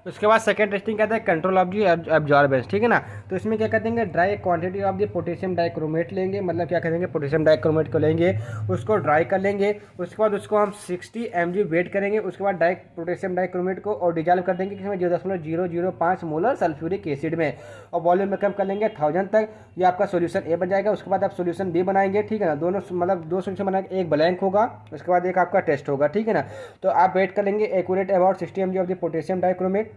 उसके बाद सेकंड टेस्टिंग कहता है कंट्रोल ऑफ दी एब्जॉर्बेंस, ठीक है ना। तो इसमें क्या कर देंगे, dry quantity of the potassium dichromate लेंगे, मतलब क्या करेंगे पोटेशियम डाइक्रोमेट को लेंगे, उसको ड्राई कर लेंगे। उसके बाद उसको हम 60 mg वेट करेंगे। उसके बाद पोटेशियम डाइक्रोमेट को और डिजॉल्व कर देंगे किसमें, 0.005 मोलर सल्फ्यूरिक एसिड में, और वॉल्यूम में कम कर लेंगे 1000 तक। ये आपका सोल्यूशन ए बन जाएगा। उसके बाद आप सोल्यूशन बी बनाएंगे, ठीक है ना। दोनों मतलब 2 सोल्यूशन बनाएंगे, एक ब्लैंक होगा, उसके बाद एक आपका टेस्ट होगा, ठीक है ना। तो आप वेट कर लेंगे accurate about 60 mg of the potassium dichromate,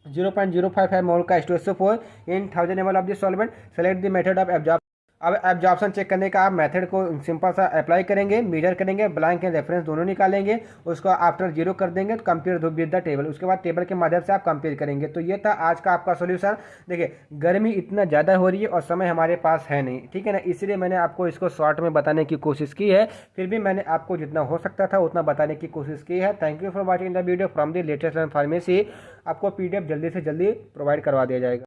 0.055 मोल का H2SO4 in 1000 ml of the solvent. Select the method of absorb. अब एब्जॉर्प्शन चेक करने का आप मेथड को सिंपल सा अप्लाई करेंगे, मेजर करेंगे, ब्लैंक एंड रेफरेंस दोनों निकालेंगे, उसको आफ्टर जीरो कर देंगे, तो कंपेयर विद द टेबल। उसके बाद टेबल के माध्यम से आप कंपेयर करेंगे। तो ये था आज का आपका सोल्यूशन। देखिए गर्मी इतना ज़्यादा हो रही है और समय हमारे पास है नहीं, ठीक है ना, इसलिए मैंने आपको इसको शॉर्ट में बताने की कोशिश की है। फिर भी मैंने आपको जितना हो सकता था उतना बताने की कोशिश की है। Thank you for watching the video from the latest pharmacy. आपको PDF जल्दी से जल्दी प्रोवाइड करवा दिया जाएगा।